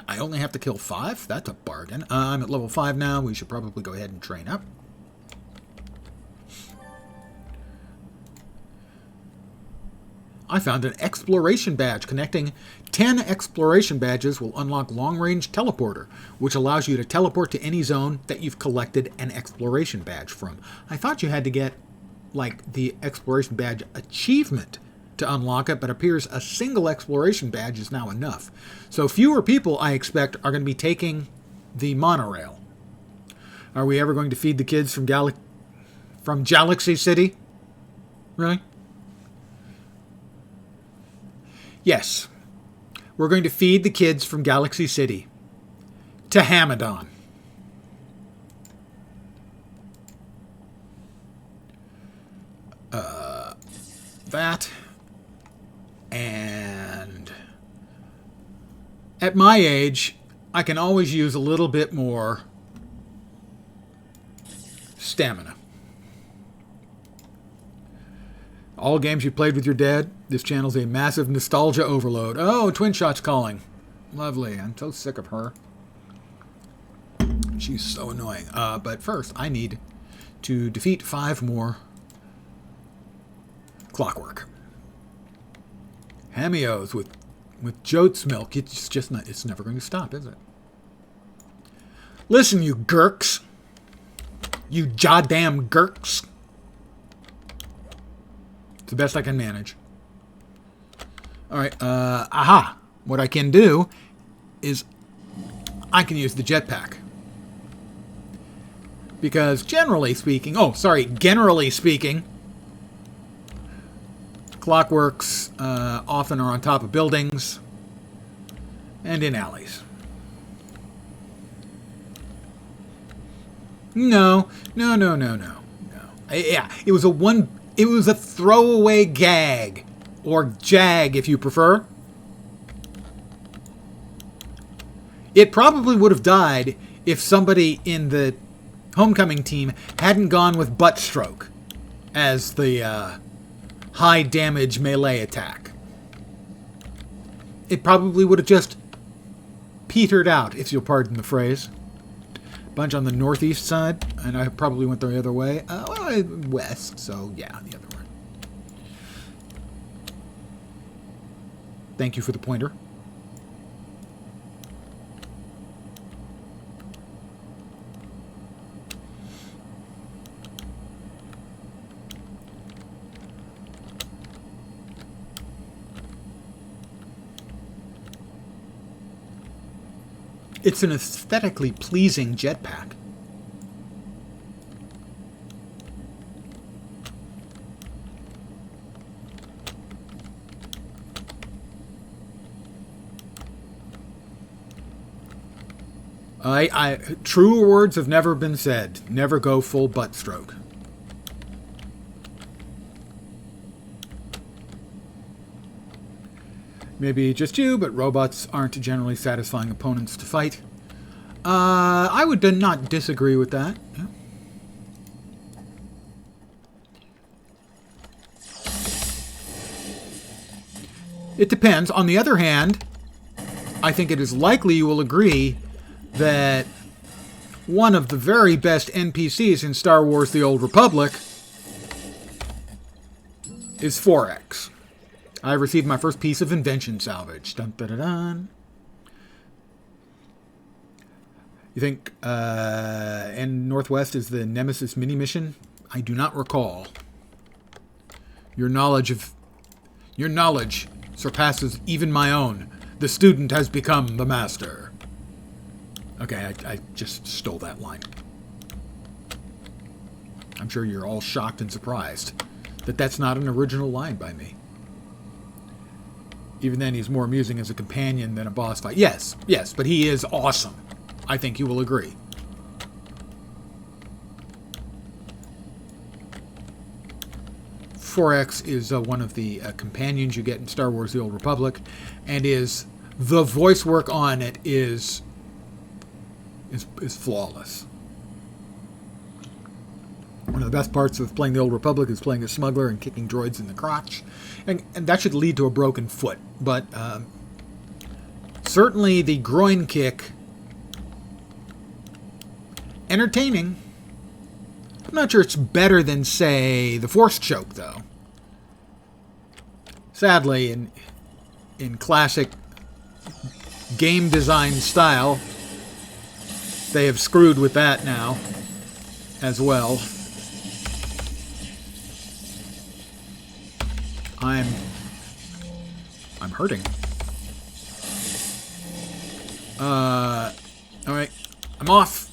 I only have to kill 5? That's a bargain. I'm at level 5 now. We should probably go ahead and train up. I found an exploration badge. Connecting 10 exploration badges will unlock long-range teleporter, which allows you to teleport to any zone that you've collected an exploration badge from. I thought you had to get, like, the exploration badge achievement to unlock it, but appears a single exploration badge is now enough. So fewer people, I expect, are going to be taking the monorail. Are we ever going to feed the kids from Galaxy City? Really? Yes. We're going to feed the kids from Galaxy City to Hamadon. That. And at my age, I can always use a little bit more stamina. All games you played with your dad, this channel's a massive nostalgia overload. Oh, Twin Shot's calling. Lovely. I'm so sick of her. She's so annoying. But first, I need to defeat 5 more Clockwork. Hamios with Jote's milk. It's just not. It's never going to stop, is it? Listen, you gurks. You jaw-damn gurks. It's the best I can manage. Alright, aha. What I can do is I can use the jetpack. Because generally speaking, Clockworks often are on top of buildings and in alleys. No. Yeah, it was a throwaway gag, or jag if you prefer. It probably would have died if somebody in the homecoming team hadn't gone with butt stroke as the high damage melee attack. It probably would have just petered out, if you'll pardon the phrase. Bunch on the northeast side, and I probably went the other way. West, so yeah, the other way. Thank you for the pointer. It's an aesthetically pleasing jetpack. Truer words have never been said. Never go full butt stroke. Maybe just you, but robots aren't generally satisfying opponents to fight. I would not disagree with that. Yeah. It depends. On the other hand, I think it is likely you will agree that one of the very best NPCs in Star Wars The Old Republic is 4X. I received my first piece of invention salvage. Dun, dun, dun, dun. You think in Northwest is the Nemesis mini mission? I do not recall. Your knowledge surpasses even my own. The student has become the master. Okay, I just stole that line. I'm sure you're all shocked and surprised that that's not an original line by me. Even then, he's more amusing as a companion than a boss fight. Yes, but he is awesome. I think you will agree. Forex is one of the companions you get in Star Wars The Old Republic, and the voice work on it is flawless. One of the best parts of playing The Old Republic is playing a smuggler and kicking droids in the crotch. And that should lead to a broken foot. But certainly the groin kick, entertaining. I'm not sure it's better than, say, the Force choke, though. Sadly, in classic game design style, they have screwed with that now as well. I'm hurting. Alright. I'm off.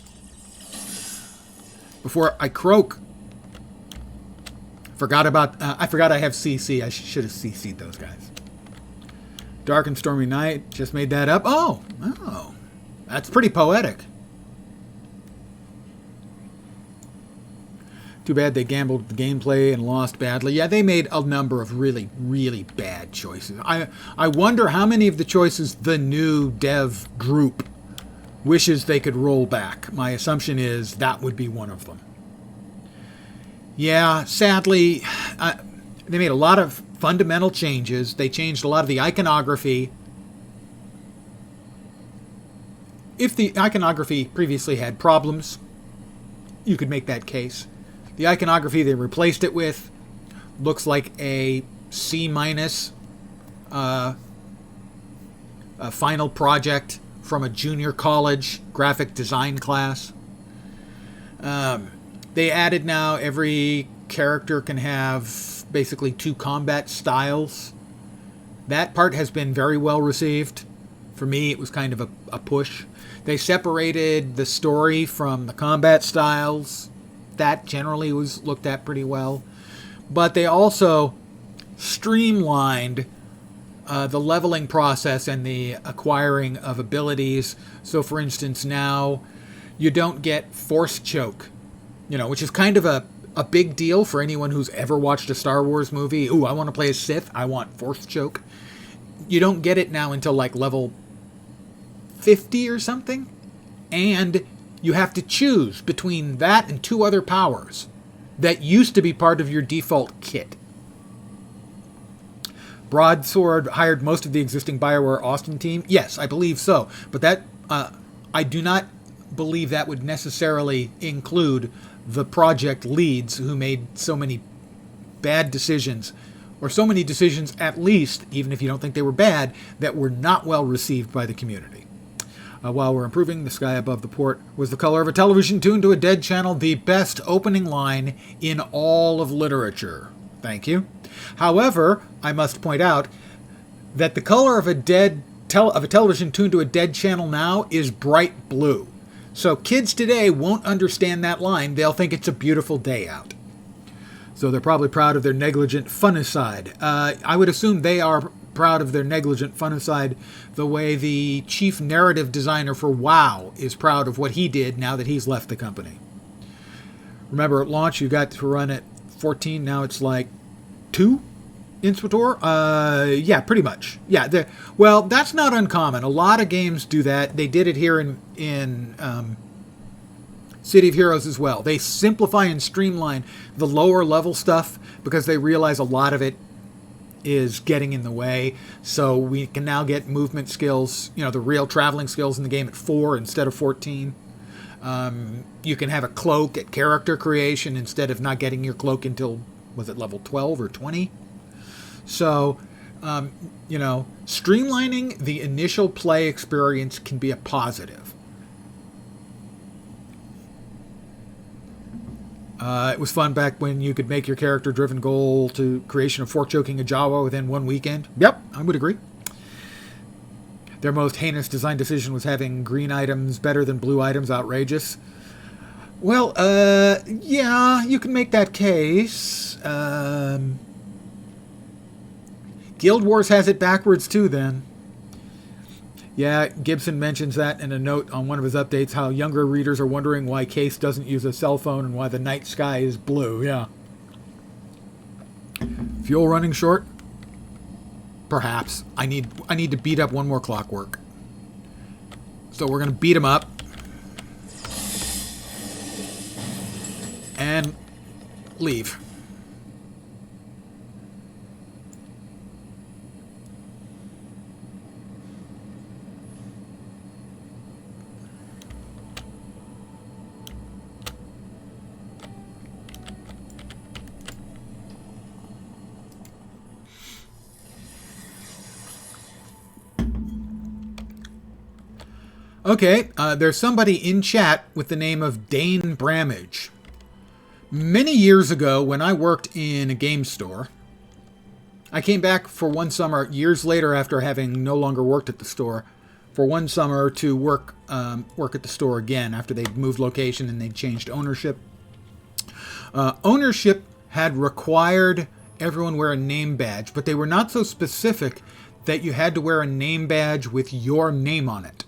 Before I croak. I forgot I have CC. I should have CC'd those guys. Dark and Stormy Night. Just made that up. Oh. That's pretty poetic. Too bad they gambled the gameplay and lost badly. Yeah, they made a number of really, really bad choices. I wonder how many of the choices the new dev group wishes they could roll back. My assumption is that would be one of them. Yeah, sadly, they made a lot of fundamental changes. They changed a lot of the iconography. if the iconography previously had problems, you could make that case. The iconography they replaced it with looks like a C minus a final project from a junior college graphic design class. They added now every character can have basically 2 combat styles. That part has been very well received. For me, it was kind of a push. They separated the story from the combat styles. That generally was looked at pretty well. But they also streamlined the leveling process and the acquiring of abilities. So, for instance, now you don't get Force Choke, which is kind of a big deal for anyone who's ever watched a Star Wars movie. Ooh, I want to play a Sith. I want Force Choke. You don't get it now until like level 50 or something. And you have to choose between that and 2 other powers that used to be part of your default kit. Broadsword hired most of the existing BioWare Austin team. Yes, I believe so. But that I do not believe that would necessarily include the project leads who made so many bad decisions, or so many decisions at least, even if you don't think they were bad, that were not well received by the community. While we're improving, the sky above the port was the color of a television tuned to a dead channel, the best opening line in all of literature. Thank you. However, I must point out that the color of a television tuned to a dead channel now is bright blue. So kids today won't understand that line. They'll think it's a beautiful day out. So they're probably proud of their negligent funicide. I would assume they are proud of their negligent funicide the way the chief narrative designer for WoW is proud of what he did now that he's left the company. Remember, at launch, you got to run at 14. Now it's like 2 in SWTOR? Yeah, pretty much. Yeah, well, that's not uncommon. A lot of games do that. They did it here in City of Heroes as well. They simplify and streamline the lower level stuff because they realize a lot of it is getting in the way. So we can now get movement skills, the real traveling skills in the game at 4 instead of 14. You can have a cloak at character creation instead of not getting your cloak until, was it level 12 or 20? So, streamlining the initial play experience can be a positive. It was fun back when you could make your character-driven goal to creation of fork choking a Jawa within 1 weekend. Yep, I would agree. Their most heinous design decision was having green items better than blue items. Outrageous. Well, yeah, you can make that case. Guild Wars has it backwards too, then. Yeah, Gibson mentions that in a note on one of his updates, how younger readers are wondering why Case doesn't use a cell phone and why the night sky is blue. Yeah. Fuel running short? Perhaps. I need to beat up one more Clockwork. So we're going to beat him up. And leave. Okay, there's somebody in chat with the name of Dane Bramage. Many years ago, when I worked in a game store, I came back for one summer, years later after having no longer worked at the store, for one summer to work at the store again after they'd moved location and they'd changed ownership. Ownership had required everyone wear a name badge, but they were not so specific that you had to wear a name badge with your name on it.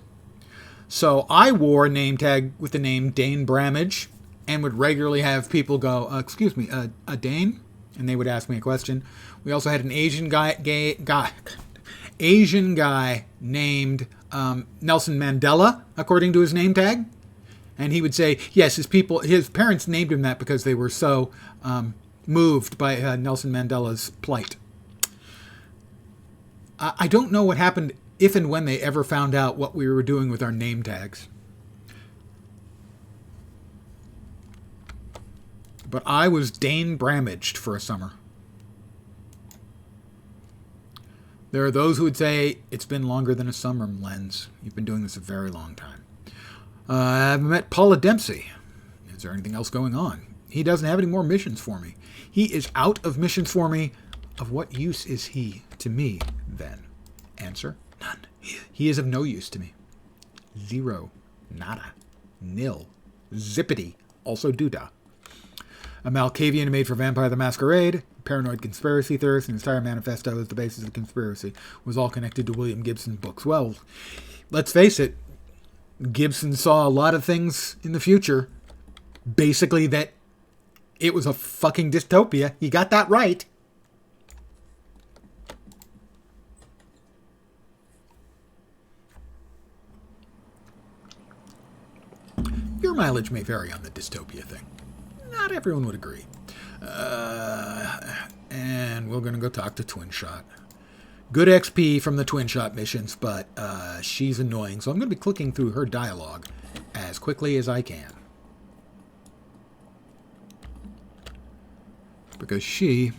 So I wore a name tag with the name Dane Bramage and would regularly have people go, excuse me, a Dane? And they would ask me a question. We also had an Asian guy named Nelson Mandela, according to his name tag. And he would say, yes, his parents named him that because they were so moved by Nelson Mandela's plight. I don't know what happened if and when they ever found out what we were doing with our name tags. But I was Dane Bramaged for a summer. There are those who would say it's been longer than a summer, Lens. You've been doing this a very long time. I've met Paula Dempsey. Is there anything else going on? He doesn't have any more missions for me. He is out of missions for me. Of what use is he to me, then? Answer, none. He is of no use to me. Zero. Nada. Nil. Zippity. Also doodah. A Malkavian made for Vampire the Masquerade, paranoid conspiracy theorist, and his entire manifesto as the basis of the conspiracy was all connected to William Gibson books. Well, let's face it, Gibson saw a lot of things in the future. Basically that it was a fucking dystopia. He got that right. Your mileage may vary on the dystopia thing. Not everyone would agree. And we're going to go talk to Twin Shot. Good XP from the Twin Shot missions, but she's annoying. So I'm going to be clicking through her dialogue as quickly as I can. Because she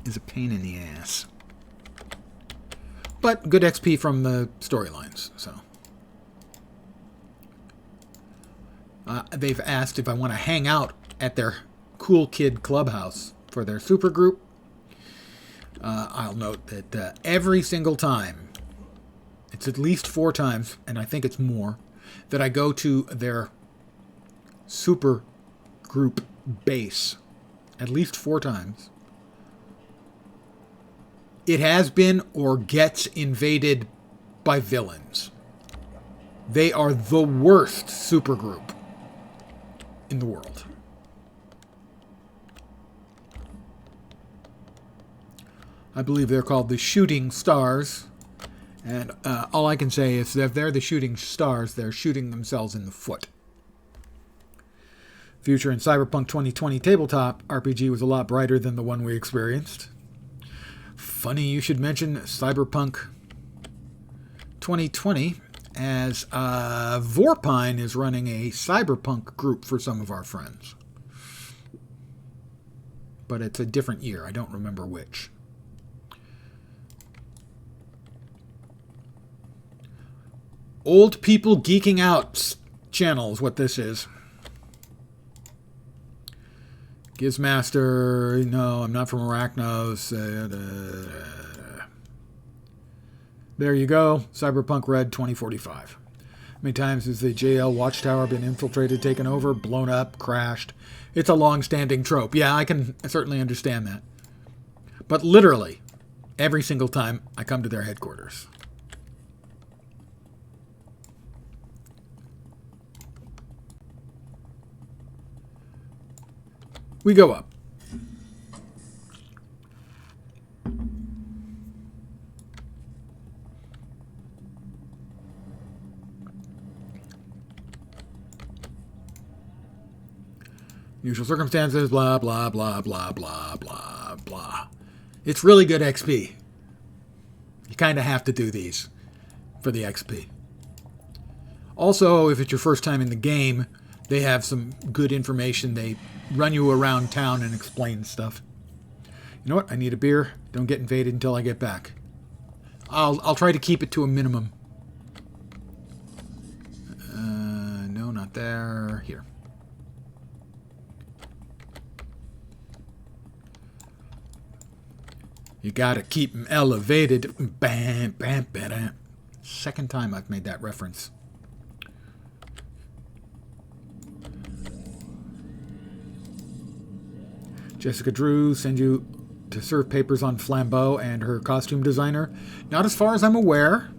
is a pain in the ass. But good XP from the storylines, so. They've asked if I want to hang out at their Cool Kid Clubhouse for their super group. I'll note that every single time, it's at least 4 times, and I think it's more, that I go to their super group base, at least 4 times, it has been or gets invaded by villains. They are the worst supergroup in the world. I believe they're called the Shooting Stars. And all I can say is that if they're the Shooting Stars, they're shooting themselves in the foot. Future in Cyberpunk 2020 tabletop RPG was a lot brighter than the one we experienced. Funny you should mention Cyberpunk 2020, as Vorpine is running a Cyberpunk group for some of our friends. But it's a different year. I don't remember which. Old People Geeking Out channel is what this is. Gizmaster, no, I'm not from Arachnos. There you go. Cyberpunk Red 2045. How many times has the JL Watchtower been infiltrated, taken over, blown up, crashed? It's a long-standing trope. Yeah, I can certainly understand that. But literally, every single time I come to their headquarters. We go up. Usual circumstances, blah, blah, blah, blah, blah, blah, blah. It's really good XP. You kind of have to do these for the XP. Also, if it's your first time in the game, they have some good information. They run you around town and explain stuff. You know what? I need a beer. Don't get invaded until I get back. I'll try to keep it to a minimum. No, not there. Here. You gotta keep them elevated. Bam, bam, bam. Second time I've made that reference. Jessica Drew send you to serve papers on Flambeau and her costume designer. Not as far as I'm aware.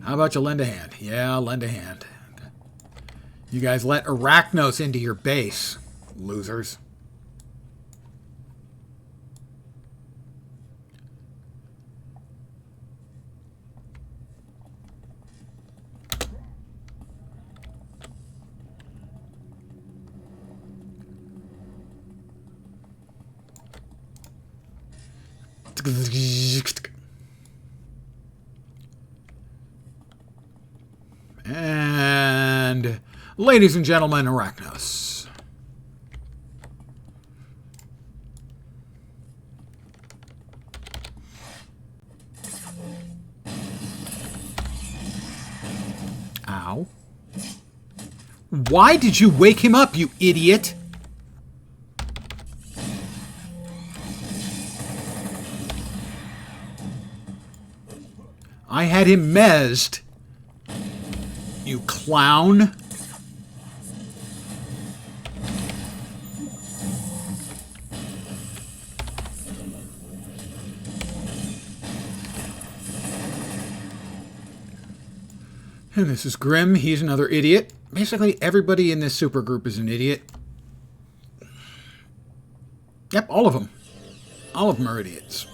How about you lend a hand? Yeah, I'll lend a hand. You guys let Arachnos into your base, losers. And ladies and gentlemen, Arachnos. Ow. Why did you wake him up, you idiot? I had him mezzed. You clown. And this is Grim. He's another idiot. Basically, everybody in this supergroup is an idiot. Yep, all of them. All of them are idiots.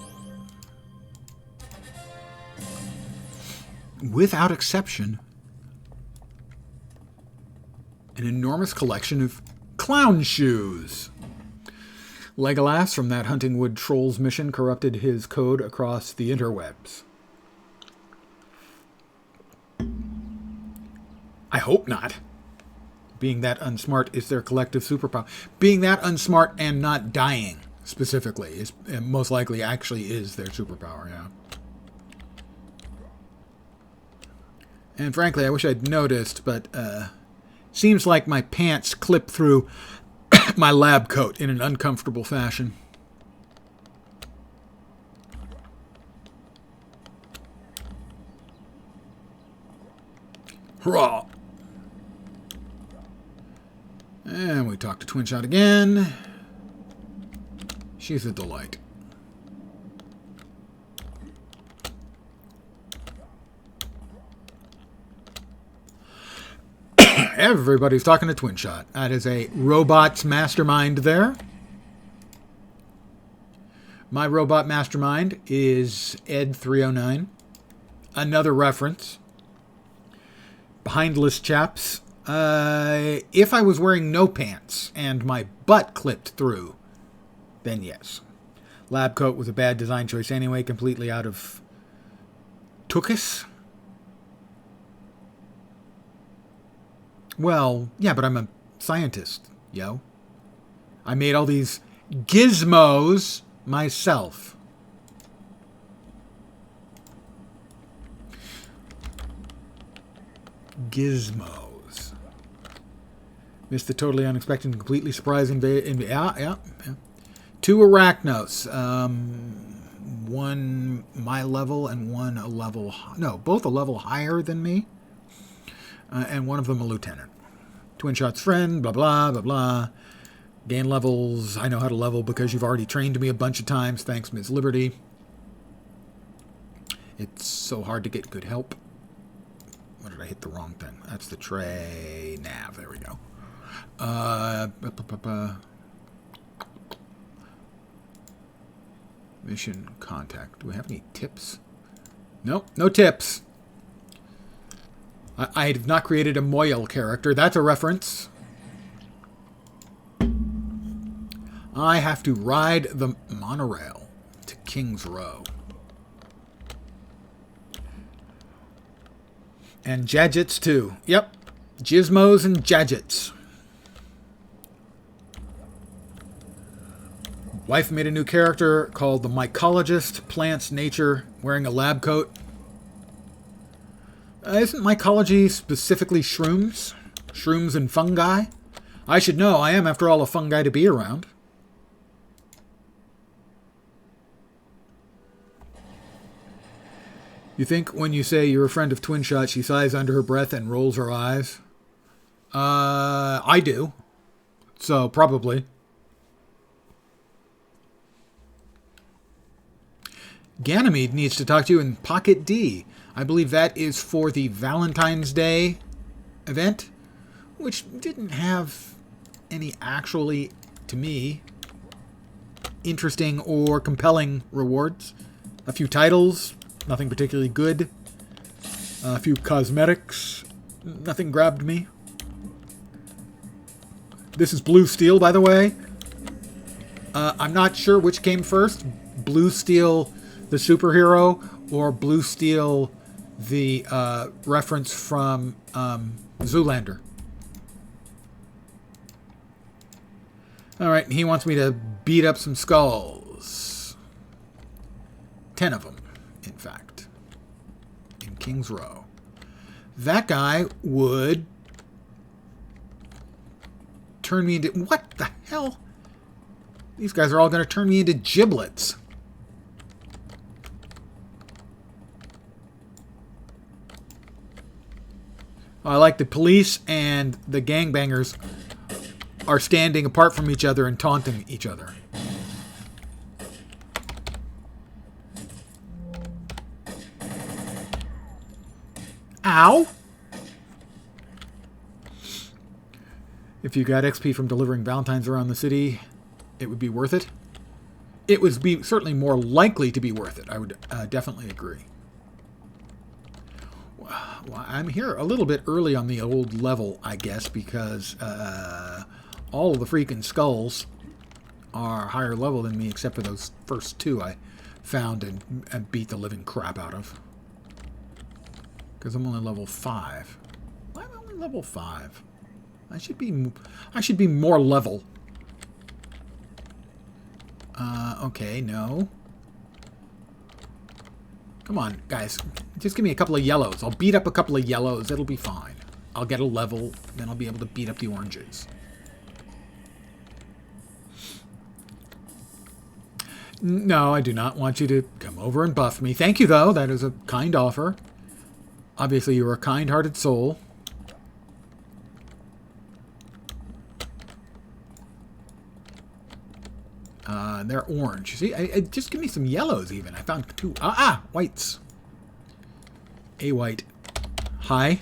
Without exception, an enormous collection of clown shoes. Legolas from that Huntingwood Trolls mission corrupted his code across the interwebs. I hope not. Being that unsmart is their collective superpower. Being that unsmart and not dying, specifically, is most likely actually is their superpower, yeah. And frankly, I wish I'd noticed, but seems like my pants clip through my lab coat in an uncomfortable fashion. Hurrah! And we talk to Twinshot again. She's a delight. Everybody's talking to Twinshot. That is a robot's mastermind there. My robot mastermind is Ed309. Another reference. Behindless chaps. If I was wearing no pants and my butt clipped through, then yes. Lab coat was a bad design choice anyway, completely out of Tookus. Well, yeah, but I'm a scientist, yo. I made all these gizmos myself. Gizmos. Missed the totally unexpected and completely surprising... Yeah. 2 Arachnos. One my level and one a level... No, both a level higher than me. And one of them a lieutenant. Twinshot's friend, blah, blah, blah, blah. Gain levels. I know how to level because you've already trained me a bunch of times. Thanks, Ms. Liberty. It's so hard to get good help. What did I hit the wrong thing? That's the tray nav. There we go. Mission contact. Do we have any tips? Nope, no tips. I have not created a Moyle character. That's a reference. I have to ride the monorail to King's Row. And Jadgets too. Yep. Gizmos and Jadgets. Wife made a new character called the Mycologist. Plants nature, wearing a lab coat. Isn't mycology specifically shrooms? Shrooms and fungi? I should know. I am, after all, a fungi to be around. You think when you say you're a friend of Twinshot, she sighs under her breath and rolls her eyes? I do. So, probably. Ganymede needs to talk to you in Pocket D. I believe that is for the Valentine's Day event, which didn't have any actually, to me, interesting or compelling rewards. A few titles, nothing particularly good. A few cosmetics, nothing grabbed me. This is Blue Steel, by the way. I'm not sure which came first. Blue Steel the superhero, or Blue Steel, the reference from Zoolander. Alright, he wants me to beat up some skulls. 10 of them, in fact. In King's Row. That guy would turn me into... What the hell? These guys are all going to turn me into giblets. I like the police and the gangbangers are standing apart from each other and taunting each other. Ow! If you got XP from delivering Valentines around the city, it would be worth it. It would be certainly more likely to be worth it. I would definitely agree. Well, I'm here a little bit early on the old level, I guess, because all of the freaking skulls are higher level than me, except for those first two I found and beat the living crap out of. Because I'm only level 5. I'm only level 5. I should be more level. Okay, no. Come on, guys. Just give me a couple of yellows. I'll beat up a couple of yellows. It'll be fine. I'll get a level, then I'll be able to beat up the oranges. No, I do not want you to come over and buff me. Thank you, though. That is a kind offer. Obviously, you're a kind-hearted soul. They're orange. See, just give me some yellows, even. I found 2. Whites. A white. Hi.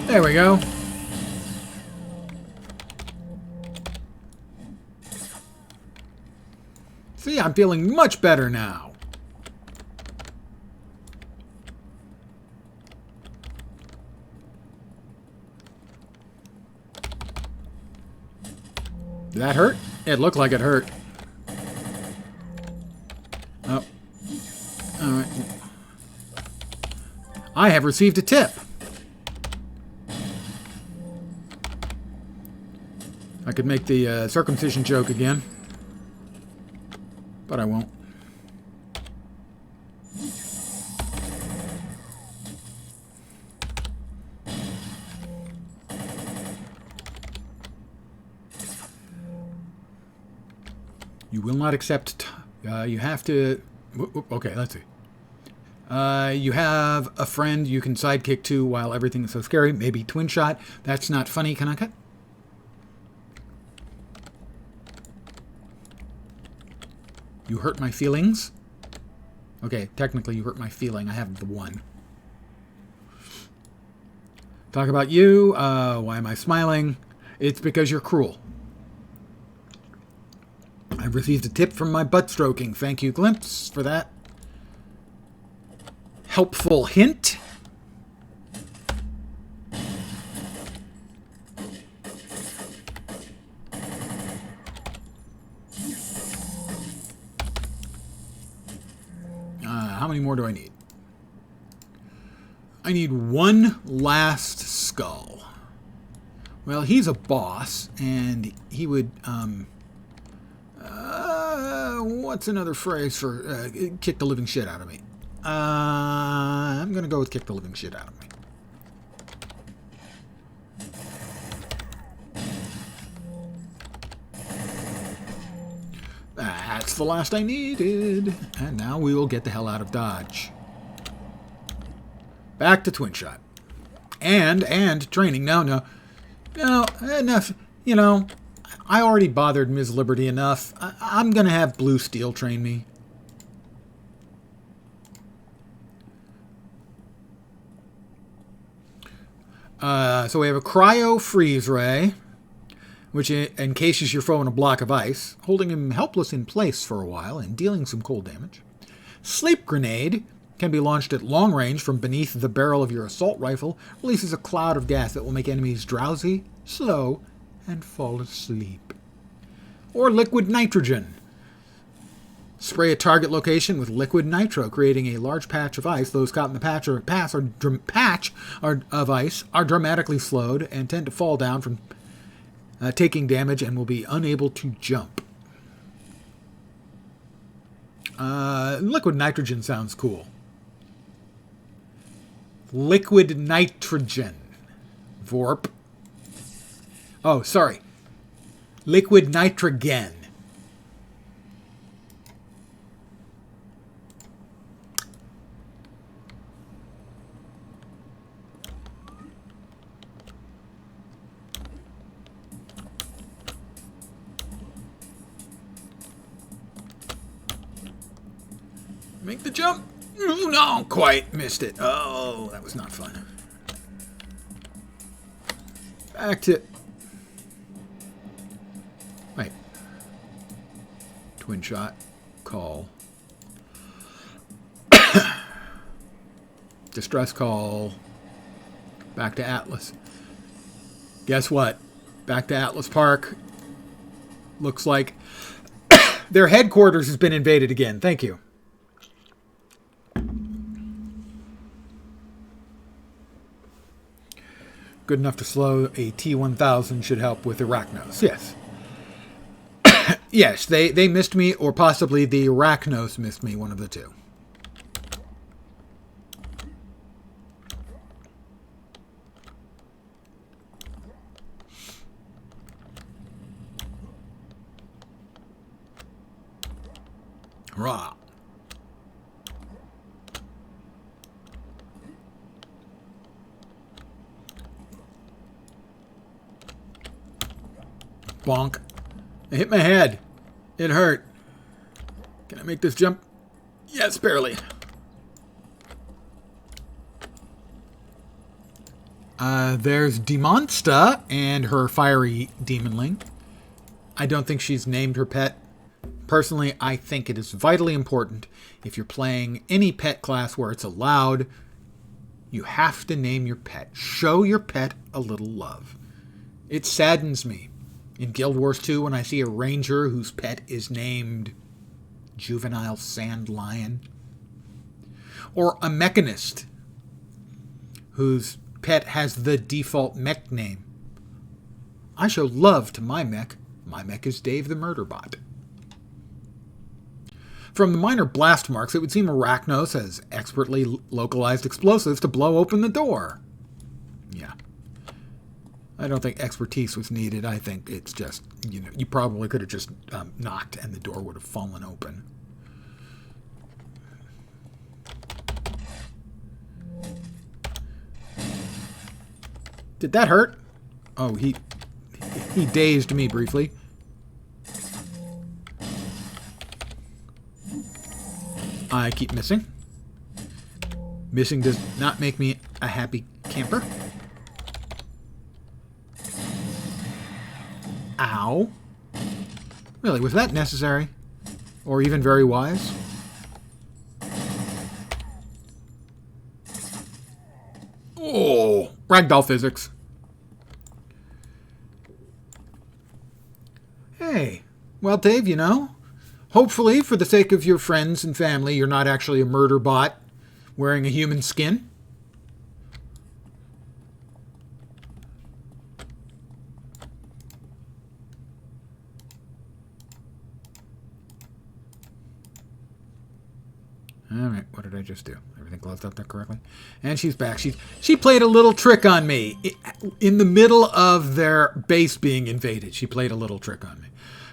There we go. See, I'm feeling much better now. Did that hurt? It looked like it hurt. Oh. Alright. I have received a tip. I could make the circumcision joke again. But I won't. You will not accept... you have to... Okay, let's see. You have a friend you can sidekick to while everything is so scary. Maybe twin shot. That's not funny. Can I cut? You hurt my feelings? Okay, technically you hurt my feeling. I have the 1. Talk about you. Why am I smiling? It's because you're cruel. I've received a tip from my butt stroking. Thank you, Glimpse, for that helpful hint. How many more do I need? I need 1 last skull. Well, he's a boss, and he would... what's another phrase for kick the living shit out of me? I'm going to go with kick the living shit out of me. That's the last I needed. And now we will get the hell out of Dodge. Back to twin shot. And training. No, enough. You know, I already bothered Ms. Liberty enough. I'm going to have Blue Steel train me. So we have a Cryo Freeze Ray, which encases your foe in a block of ice, holding him helpless in place for a while and dealing some cold damage. Sleep Grenade can be launched at long range from beneath the barrel of your assault rifle, releases a cloud of gas that will make enemies drowsy, slow, and fall asleep. or liquid nitrogen. Spray a target location with liquid nitro, creating a large patch of ice. Those caught in the patch of ice are dramatically slowed and tend to fall down from taking damage and will be unable to jump. Liquid nitrogen sounds cool. Liquid nitrogen. Vorp. Oh, sorry. Liquid nitrogen. Make the jump. No, quite missed it. Oh, that was not fun. Back to... Wait. Twin shot. Call. Distress call. Back to Atlas. Guess what? Back to Atlas Park. Looks like their headquarters has been invaded again. Thank you. Good enough to slow a T-1000 should help with Arachnos. Yes. Yes, they missed me, or possibly the Arachnos missed me, one of the two. Hurrah. Bonk. I hit my head. It hurt. Can I make this jump? Yes, barely. There's Demonsta and her fiery demonling. I don't think she's named her pet. Personally, I think it is vitally important, if you're playing any pet class where it's allowed, you have to name your pet. Show your pet a little love. It saddens me in Guild Wars 2 when I see a ranger whose pet is named Juvenile Sand Lion, or a mechanist whose pet has the default mech name. I show love to my mech. My mech is Dave the Murderbot. From the minor blast marks, it would seem Arachnos has expertly localized explosives to blow open the door. Yeah. I don't think expertise was needed. I think it's just, you probably could have just knocked and the door would have fallen open. Did that hurt? Oh, he dazed me briefly. I keep missing. Missing does not make me a happy camper. Ow. Really, was that necessary? Or even very wise? Oh, ragdoll physics. Hey, well, Dave, hopefully, for the sake of your friends and family, you're not actually a murder bot wearing a human skin. All right, what did I just do? Everything closed up there correctly? And she's back. She played a little trick on me. In the middle of their base being invaded, she played a little trick on me.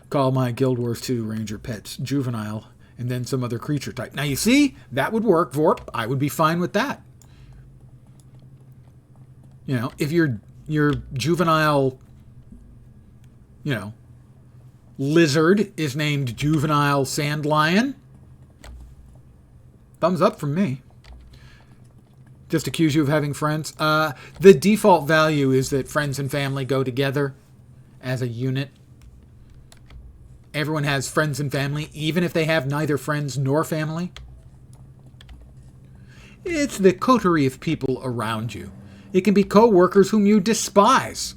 Call my Guild Wars 2 Ranger pets Juvenile, and then some other creature type. Now, you see, that would work, Vorp. I would be fine with that. If your Juvenile, lizard is named Juvenile Sand Lion, thumbs up from me. Just accuse you of having friends. The default value is that friends and family go together as a unit. Everyone has friends and family, even if they have neither friends nor family. It's the coterie of people around you. It can be co-workers whom you despise.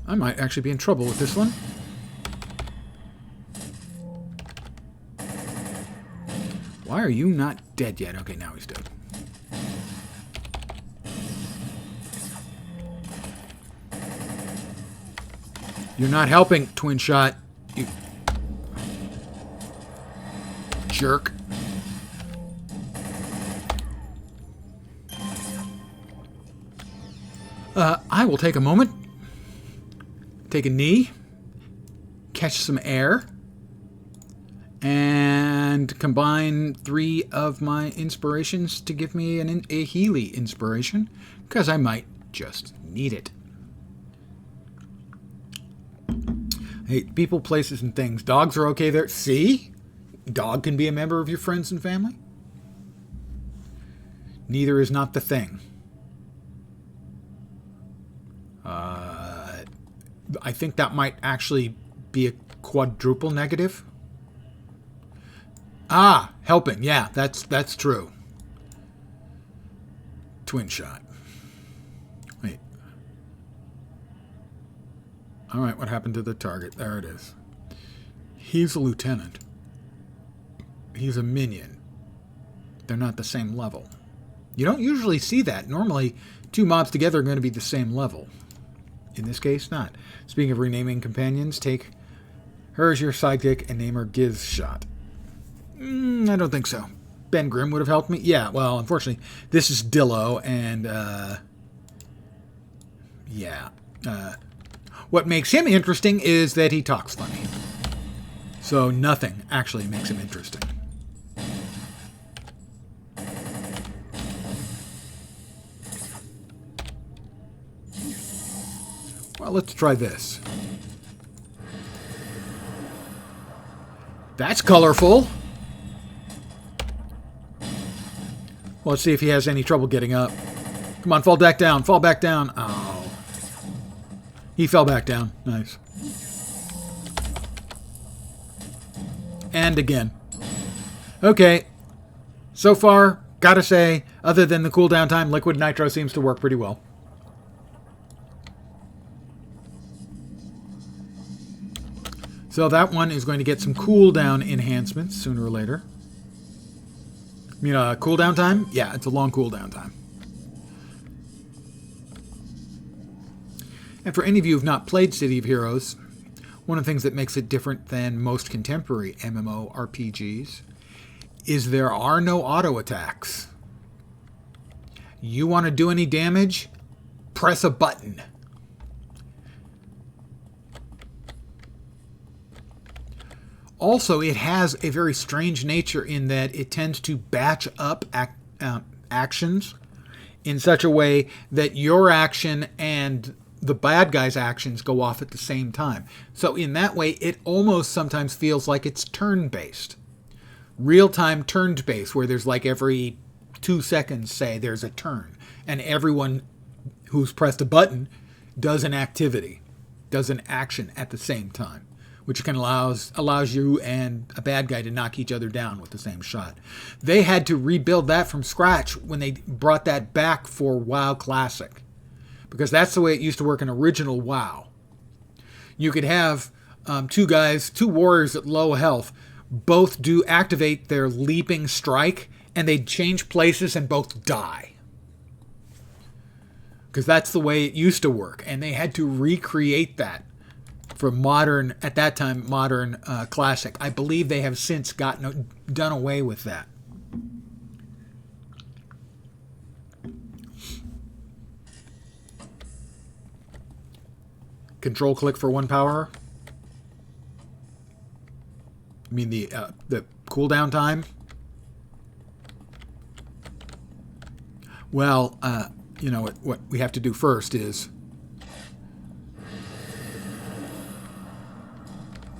I might actually be in trouble with this one. Why are you not dead yet? Okay, now he's dead. You're not helping, Twin Shot. You jerk. I will take a moment. Take a knee. Catch some air. And combine 3 of my inspirations to give me a Healy inspiration. Because I might just need it. Hey, people, places, and things. Dogs are okay there. See? Dog can be a member of your friends and family. Neither is not the thing. I think that might actually be a quadruple negative. Ah, helping. Yeah, that's true. Twin Shot. Wait. All right, what happened to the target? There it is. He's a lieutenant. He's a minion. They're not the same level. You don't usually see that. Normally, 2 mobs together are going to be the same level. In this case, not. Speaking of renaming companions, take her as your sidekick and name her Giz Shot. I don't think so. Ben Grimm would have helped me. Yeah, well, unfortunately, this is Dillo, and, yeah. What makes him interesting is that he talks funny. So nothing actually makes him interesting. Well, let's try this. That's colorful. Well, let's see if he has any trouble getting up. Come on, fall back down. Fall back down. Oh. He fell back down. Nice. And again. Okay. So far, gotta say, other than the cooldown time, Liquid Nitro seems to work pretty well. So that one is going to get some cooldown enhancements sooner or later. I mean, cooldown time? Yeah, it's a long cooldown time. And for any of you who have not played City of Heroes, one of the things that makes it different than most contemporary MMORPGs is there are no auto attacks. You want to do any damage? Press a button. Also, it has a very strange nature in that it tends to batch up actions in such a way that your action and the bad guy's actions go off at the same time. So in that way, it almost sometimes feels like it's turn-based. Real-time turn-based, where there's like every 2 seconds, say, there's a turn. And everyone who's pressed a button does an activity, does an action at the same time, which can allows you and a bad guy to knock each other down with the same shot. They had to rebuild that from scratch when they brought that back for WoW Classic, because that's the way it used to work in original WoW. You could have 2 warriors at low health, both do activate their leaping strike, and they'd change places and both die. Because that's the way it used to work, and they had to recreate that for modern, at that time, modern Classic. I believe they have since done away with that. Control click for 1 power. I mean the cooldown time. Well, you know what we have to do first is.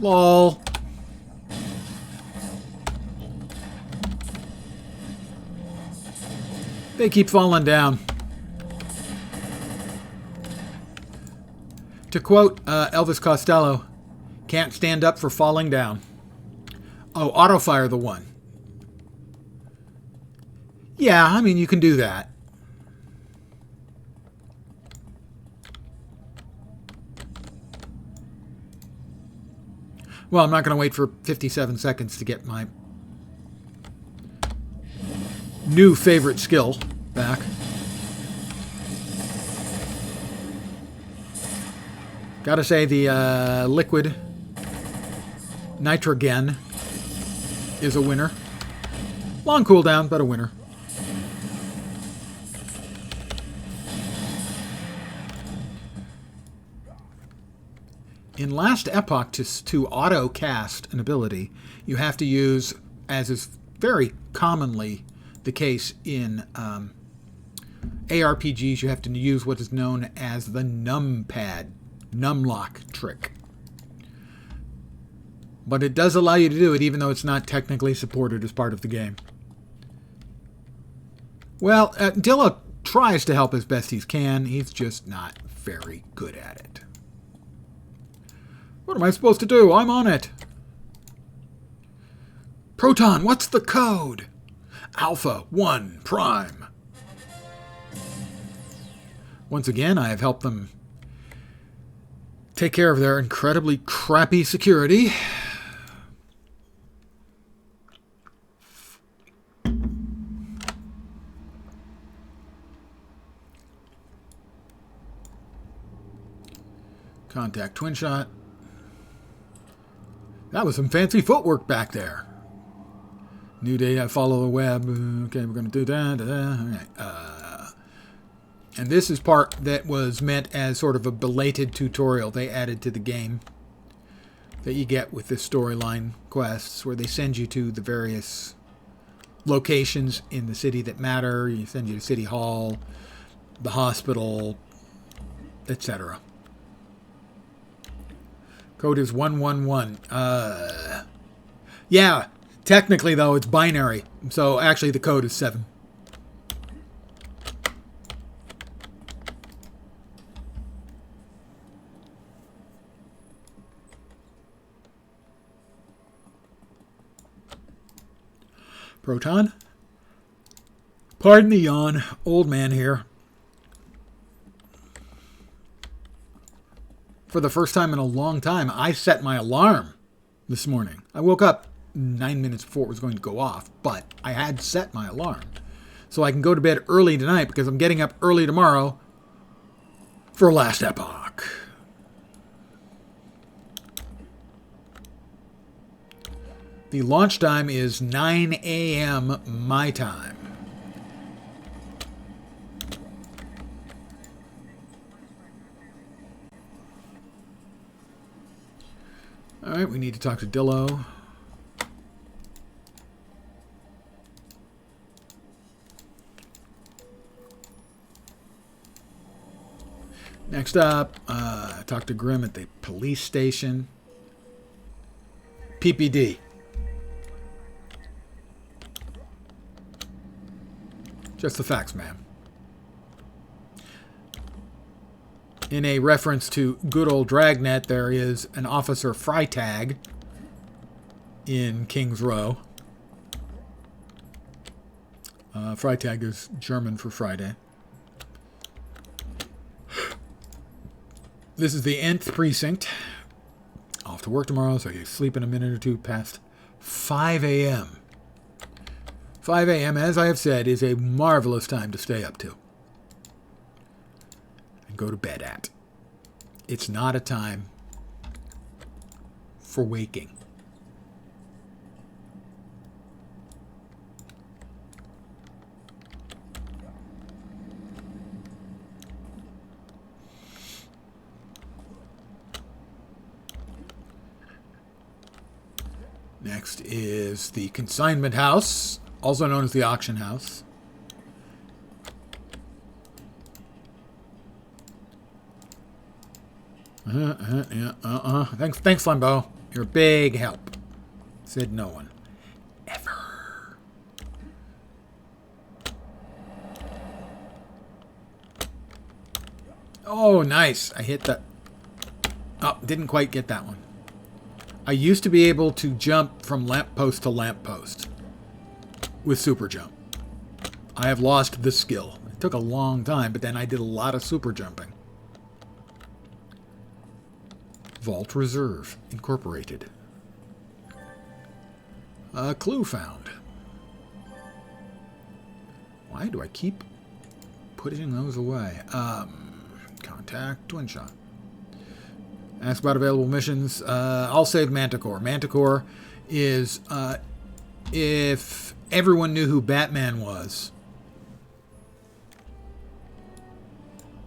Lol. They keep falling down. To quote Elvis Costello, can't stand up for falling down. Oh, auto-fire the one. Yeah, I mean, you can do that. Well, I'm not going to wait for 57 seconds to get my new favorite skill back. Gotta say, the liquid nitrogen is a winner. Long cooldown, but a winner. In Last Epoch, to auto-cast an ability, you have to use, as is very commonly the case in ARPGs, you have to use what is known as the numpad, numlock trick. But it does allow you to do it, even though it's not technically supported as part of the game. Well, Dilla tries to help as best he can. He's just not very good at it. What am I supposed to do? I'm on it. Proton, what's the code? Alpha 1 Prime. Once again, I have helped them take care of their incredibly crappy security. Contact Twin Shot. That was some fancy footwork back there. New data, follow the web. Okay, we're going to do that. All right. And this is part that was meant as sort of a belated tutorial they added to the game that you get with the storyline quests, where they send you to the various locations in the city that matter. You send you to City Hall, the hospital, etc. Code is 111. Yeah, technically, though, it's binary. So, actually, the code is 7. Proton? Pardon the yawn. Old man here. For the first time in a long time, I set my alarm this morning. I woke up 9 minutes before it was going to go off, but I had set my alarm. So I can go to bed early tonight because I'm getting up early tomorrow for Last Epoch. The launch time is 9 a.m. my time. All right, we need to talk to Dillo. Next up, talk to Grim at the police station. PPD. Just the facts, ma'am. In a reference to good old Dragnet, there is an Officer Freitag in King's Row. Freitag is German for Friday. This is the Nth Precinct. Off to work tomorrow, so you sleep in a minute or two past 5 a.m. 5 a.m., as I have said, is a marvelous time to stay up to and go to bed at. It's not a time for waking. Next is the consignment house, also known as the auction house. Thanks, Limbo. You're a big help. Said no one. Ever. Oh, nice. I hit that. Oh, didn't quite get that one. I used to be able to jump from lamppost to lamppost with super jump. I have lost the skill. It took a long time, but then I did a lot of super jumping. Vault Reserve Incorporated. A clue found. Why do I keep putting those away? Contact Twin Shot. Ask about available missions. I'll save Manticore. Manticore is, if everyone knew who Batman was,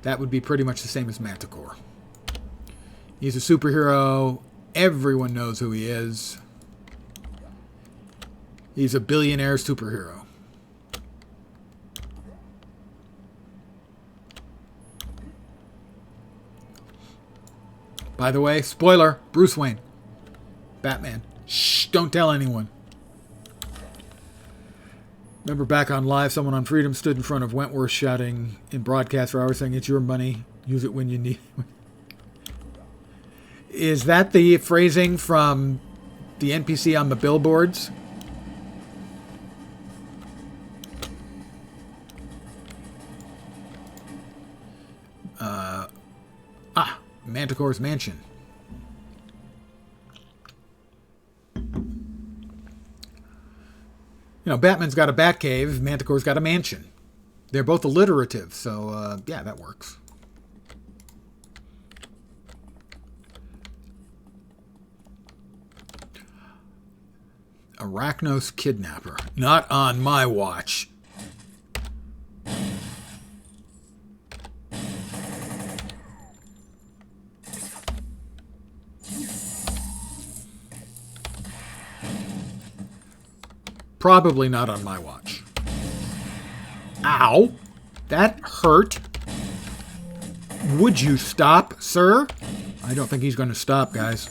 that would be pretty much the same as Manticore. He's a superhero. Everyone knows who he is. He's a billionaire superhero. By the way, spoiler, Bruce Wayne. Batman. Shh, don't tell anyone. Remember back on Live, someone on Freedom stood in front of Wentworth shouting in broadcast for hours saying, "It's your money, use it when you need it." Is that the phrasing from the NPC on the billboards? Manticore's mansion. You know, Batman's got a Batcave, Manticore's got a mansion. They're both alliterative, so yeah, that works. Arachnos Kidnapper. Not on my watch. Probably not on my watch. Ow! That hurt. Would you stop, sir? I don't think he's going to stop, guys.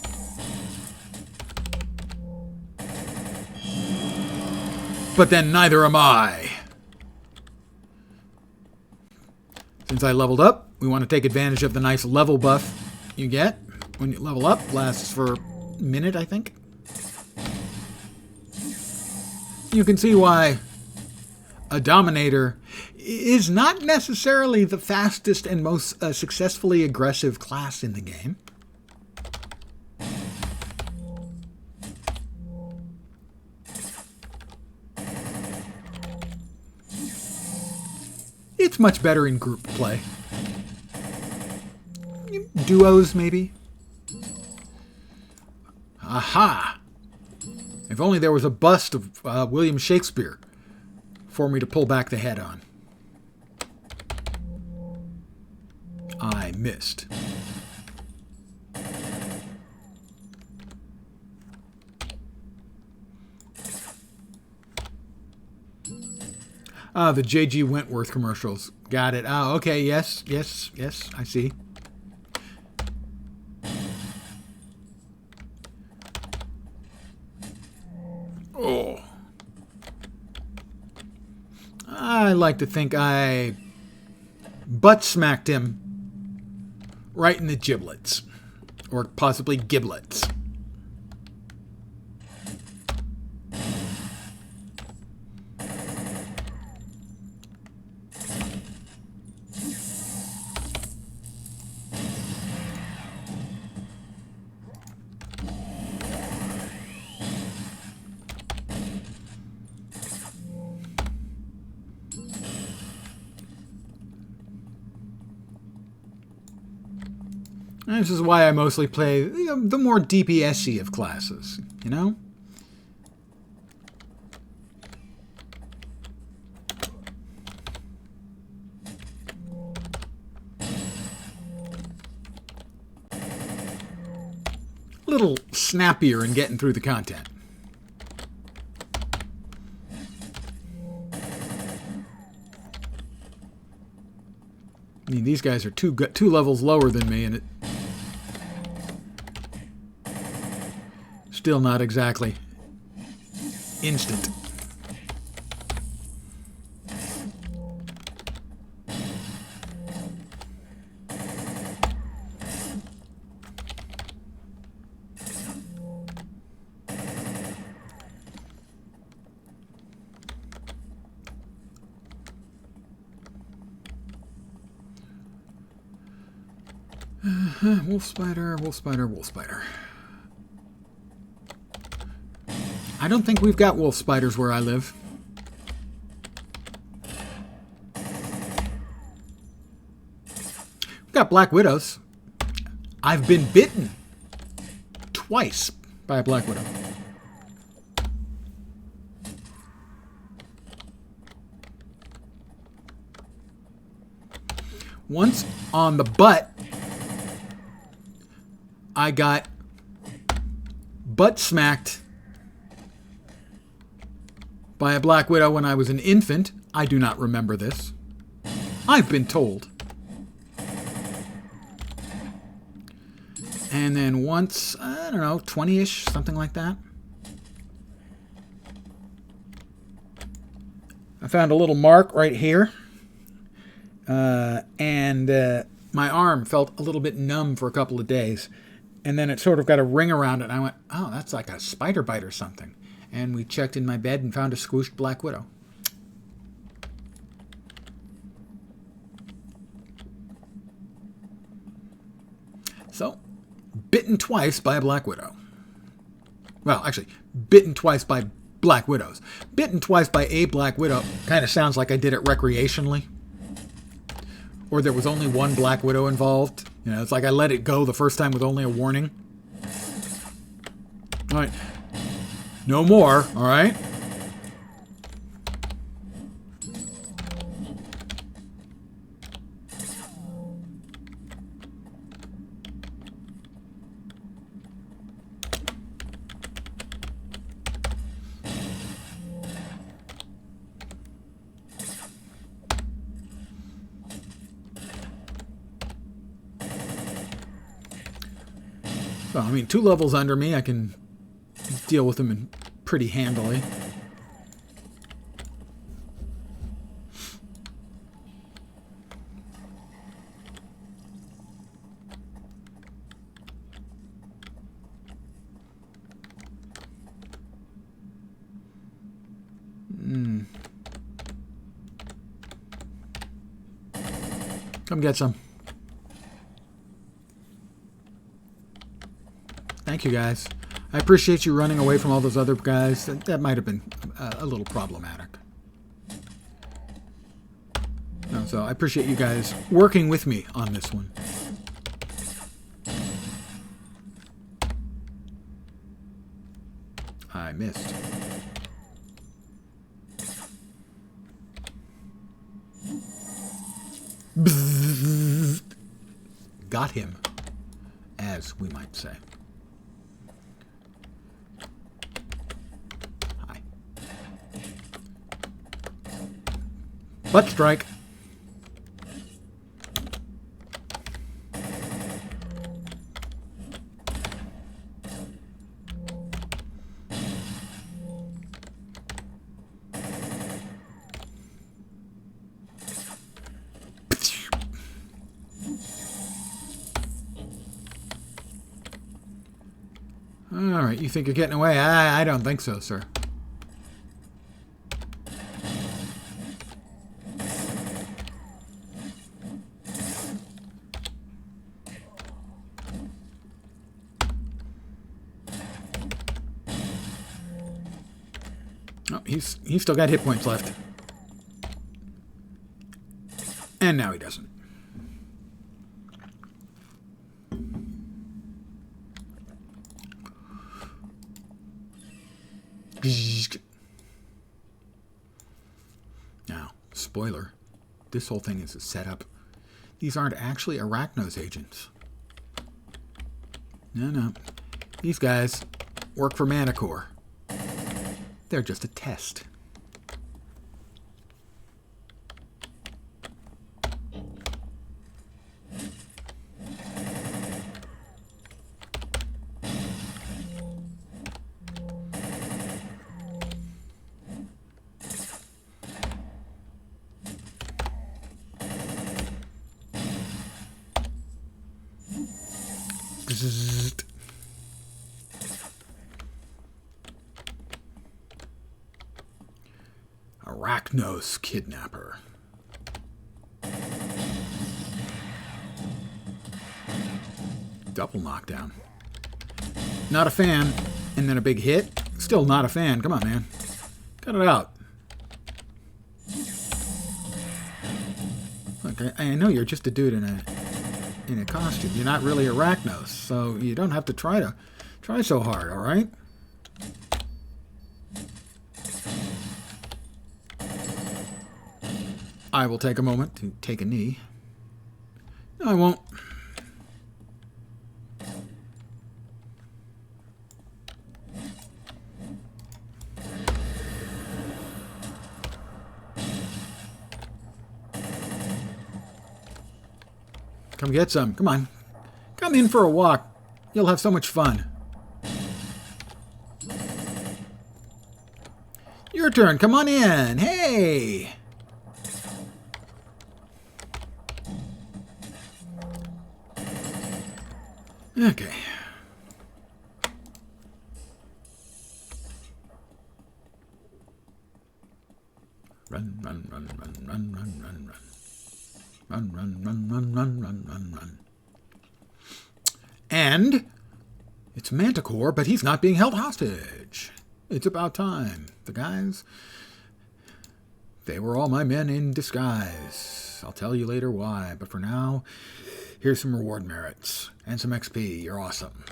But then neither am I. Since I leveled up, we want to take advantage of the nice level buff you get when you level up. Lasts for a minute, I think. You can see why a Dominator is not necessarily the fastest and most successfully aggressive class in the game. It's much better in group play. Duos, maybe? Aha! If only there was a bust of William Shakespeare for me to pull back the head on. I missed. The J.G. Wentworth commercials. Got it. Oh, okay. Yes, yes, yes. I see. Oh. I like to think I butt smacked him right in the giblets. Or possibly giblets. This is why I mostly play the more DPS-y of classes, you know? A little snappier in getting through the content. I mean, these guys are two levels lower than me, and it still not exactly instant. Wolf spider, wolf spider, wolf spider. I don't think we've got wolf spiders where I live. We've got black widows. I've been bitten twice by a black widow. Once on the butt, I got butt smacked by a black widow when I was an infant. I do not remember this. I've been told. And then once, I don't know, 20-ish, something like that. I found a little mark right here. And my arm felt a little bit numb for a couple of days. And then it sort of got a ring around it. And I went, oh, that's like a spider bite or something. And we checked in my bed and found a squished black widow. So, bitten twice by a black widow. Well, actually, bitten twice by black widows. Bitten twice by a black widow kind of sounds like I did it recreationally. Or there was only one black widow involved. You know, it's like I let it go the first time with only a warning. All right. No more, all right? So, I mean, 2 levels under me, I can deal with them pretty handily. Come get some. Thank you, guys. I appreciate you running away from all those other guys. That might have been a little problematic. No, so I appreciate you guys working with me on this one. I missed. Bzzz. Got him, as we might say. Hi. Butt strike. All right, you think you're getting away? I don't think so, sir. Oh, he's still got hit points left. And now he doesn't. Now, spoiler, this whole thing is a setup. These aren't actually Arachnos agents. No. These guys work for Manticore. They're just a test. Arachnos kidnapper. Double knockdown. Not a fan. And then a big hit. Still not a fan. Come on, man. Cut it out. Look, I know you're just a dude in a costume. You're not really Arachnos, so you don't have to try so hard, all right? I will take a moment to take a knee. No, I won't. Come get some. Come on. Come in for a walk. You'll have so much fun. Your turn. Come on in. Hey! Okay. Run, run, run, run, run, run, run, run. Run, run, run, run, run, run, run, run. And it's Manticore, but he's not being held hostage. It's about time. The guys, they were all my men in disguise. I'll tell you later why, but for now, here's some reward merits and some XP. You're awesome.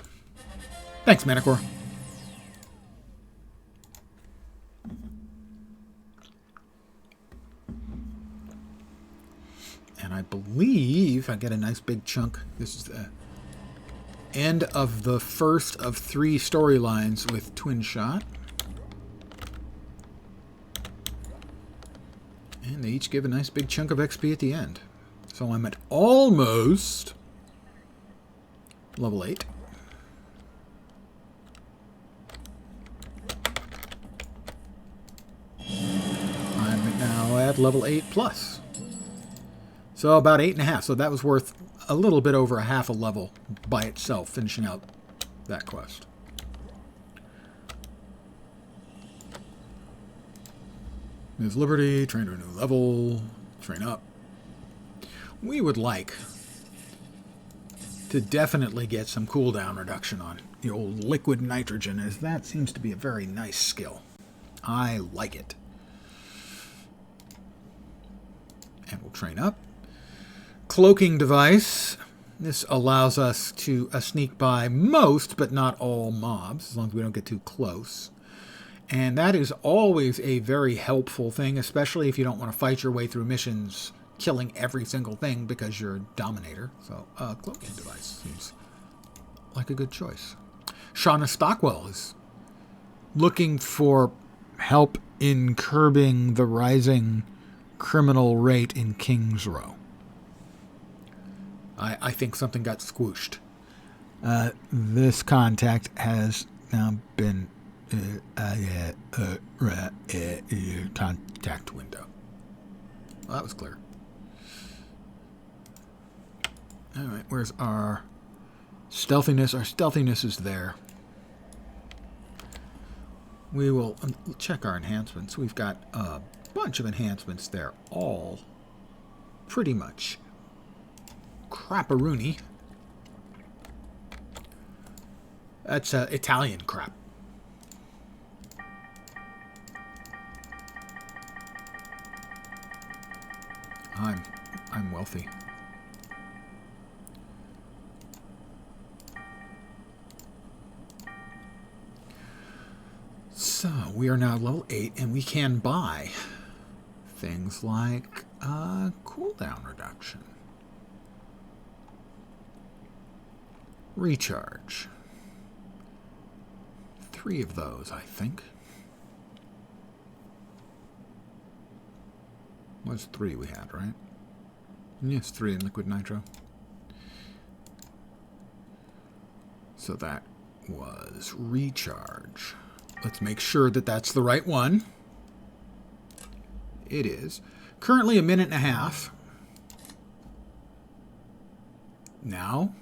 Thanks, Manticore. And I believe I get a nice big chunk. This is the end of the first of 3 storylines with Twin Shot. And they each give a nice big chunk of XP at the end. So I'm at almost level 8. I'm now at level 8 plus. So about 8.5. So that was worth a little bit over a half a level by itself, finishing out that quest. Ms. Liberty, train to a new level, train up. We would like to definitely get some cooldown reduction on the old liquid nitrogen, as that seems to be a very nice skill. I like it. And we'll train up. Cloaking device. This allows us to sneak by most, but not all mobs, as long as we don't get too close. And that is always a very helpful thing, especially if you don't want to fight your way through missions, killing every single thing because you're a dominator. So, cloaking device seems like a good choice. Shauna Stockwell is looking for help in curbing the rising criminal rate in Kings Row. I think something got squooshed. This contact has now been contact window. Well, that was clear. All right, where's our stealthiness? Our stealthiness is there. We will check our enhancements. We've got a bunch of enhancements there, all pretty much crapperoony. That's Italian crap. I'm wealthy. So we are now level 8, and we can buy things like cooldown reduction, recharge. 3 of those, I think. Was 3 we had, right? Yes, 3 in liquid nitro. So that was recharge. Let's make sure that that's the right one. It is. Currently 1.5 minutes. Now,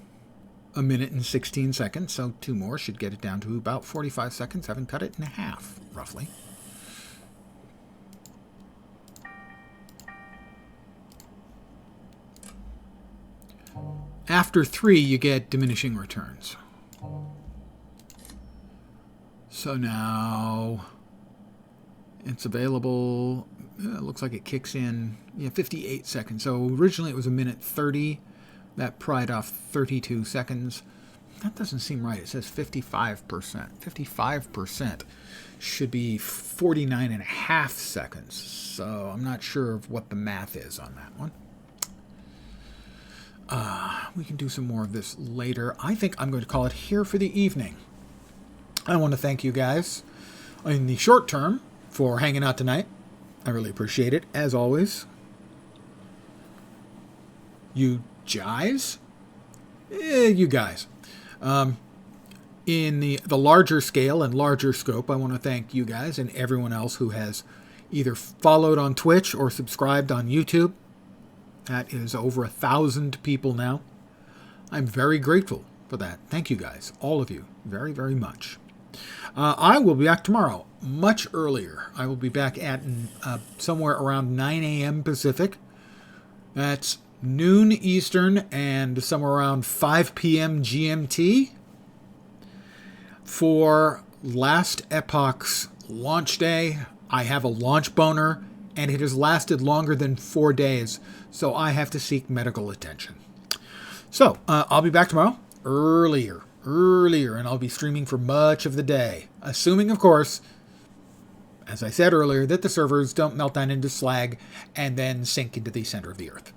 1 minute and 16 seconds, so 2 more should get it down to about 45 seconds. Haven't cut it in half, roughly. After 3, you get diminishing returns. So now it's available. It looks like it kicks in 58 seconds. So originally it was 1:30. That pried off 32 seconds. That doesn't seem right. It says 55%. 55% should be 49.5 seconds. So I'm not sure of what the math is on that one. We can do some more of this later. I think I'm going to call it here for the evening. I want to thank you guys in the short term for hanging out tonight. I really appreciate it, as always. You guys? You guys. In the larger scale and larger scope, I want to thank you guys and everyone else who has either followed on Twitch or subscribed on YouTube. That is over 1,000 people now. I'm very grateful for that. Thank you guys, all of you, very, very much. I will be back tomorrow, much earlier. I will be back at somewhere around 9 a.m. Pacific. That's noon Eastern and somewhere around 5 p.m. GMT for Last Epoch's launch day. I have a launch boner, and it has lasted longer than 4 days, so I have to seek medical attention. So, I'll be back tomorrow, earlier, and I'll be streaming for much of the day, assuming, of course, as I said earlier, that the servers don't melt down into slag and then sink into the center of the earth.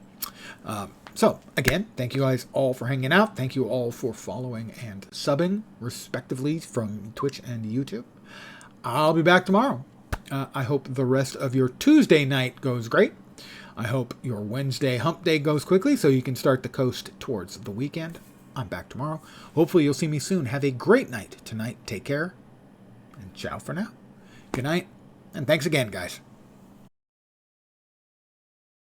So, again, thank you guys all for hanging out. Thank you all for following and subbing, respectively, from Twitch and YouTube. I'll be back tomorrow. I hope the rest of your Tuesday night goes great. I hope your Wednesday hump day goes quickly so you can start the coast towards the weekend. I'm back tomorrow. Hopefully you'll see me soon. Have a great night tonight. Take care. And ciao for now. Good night. And thanks again, guys.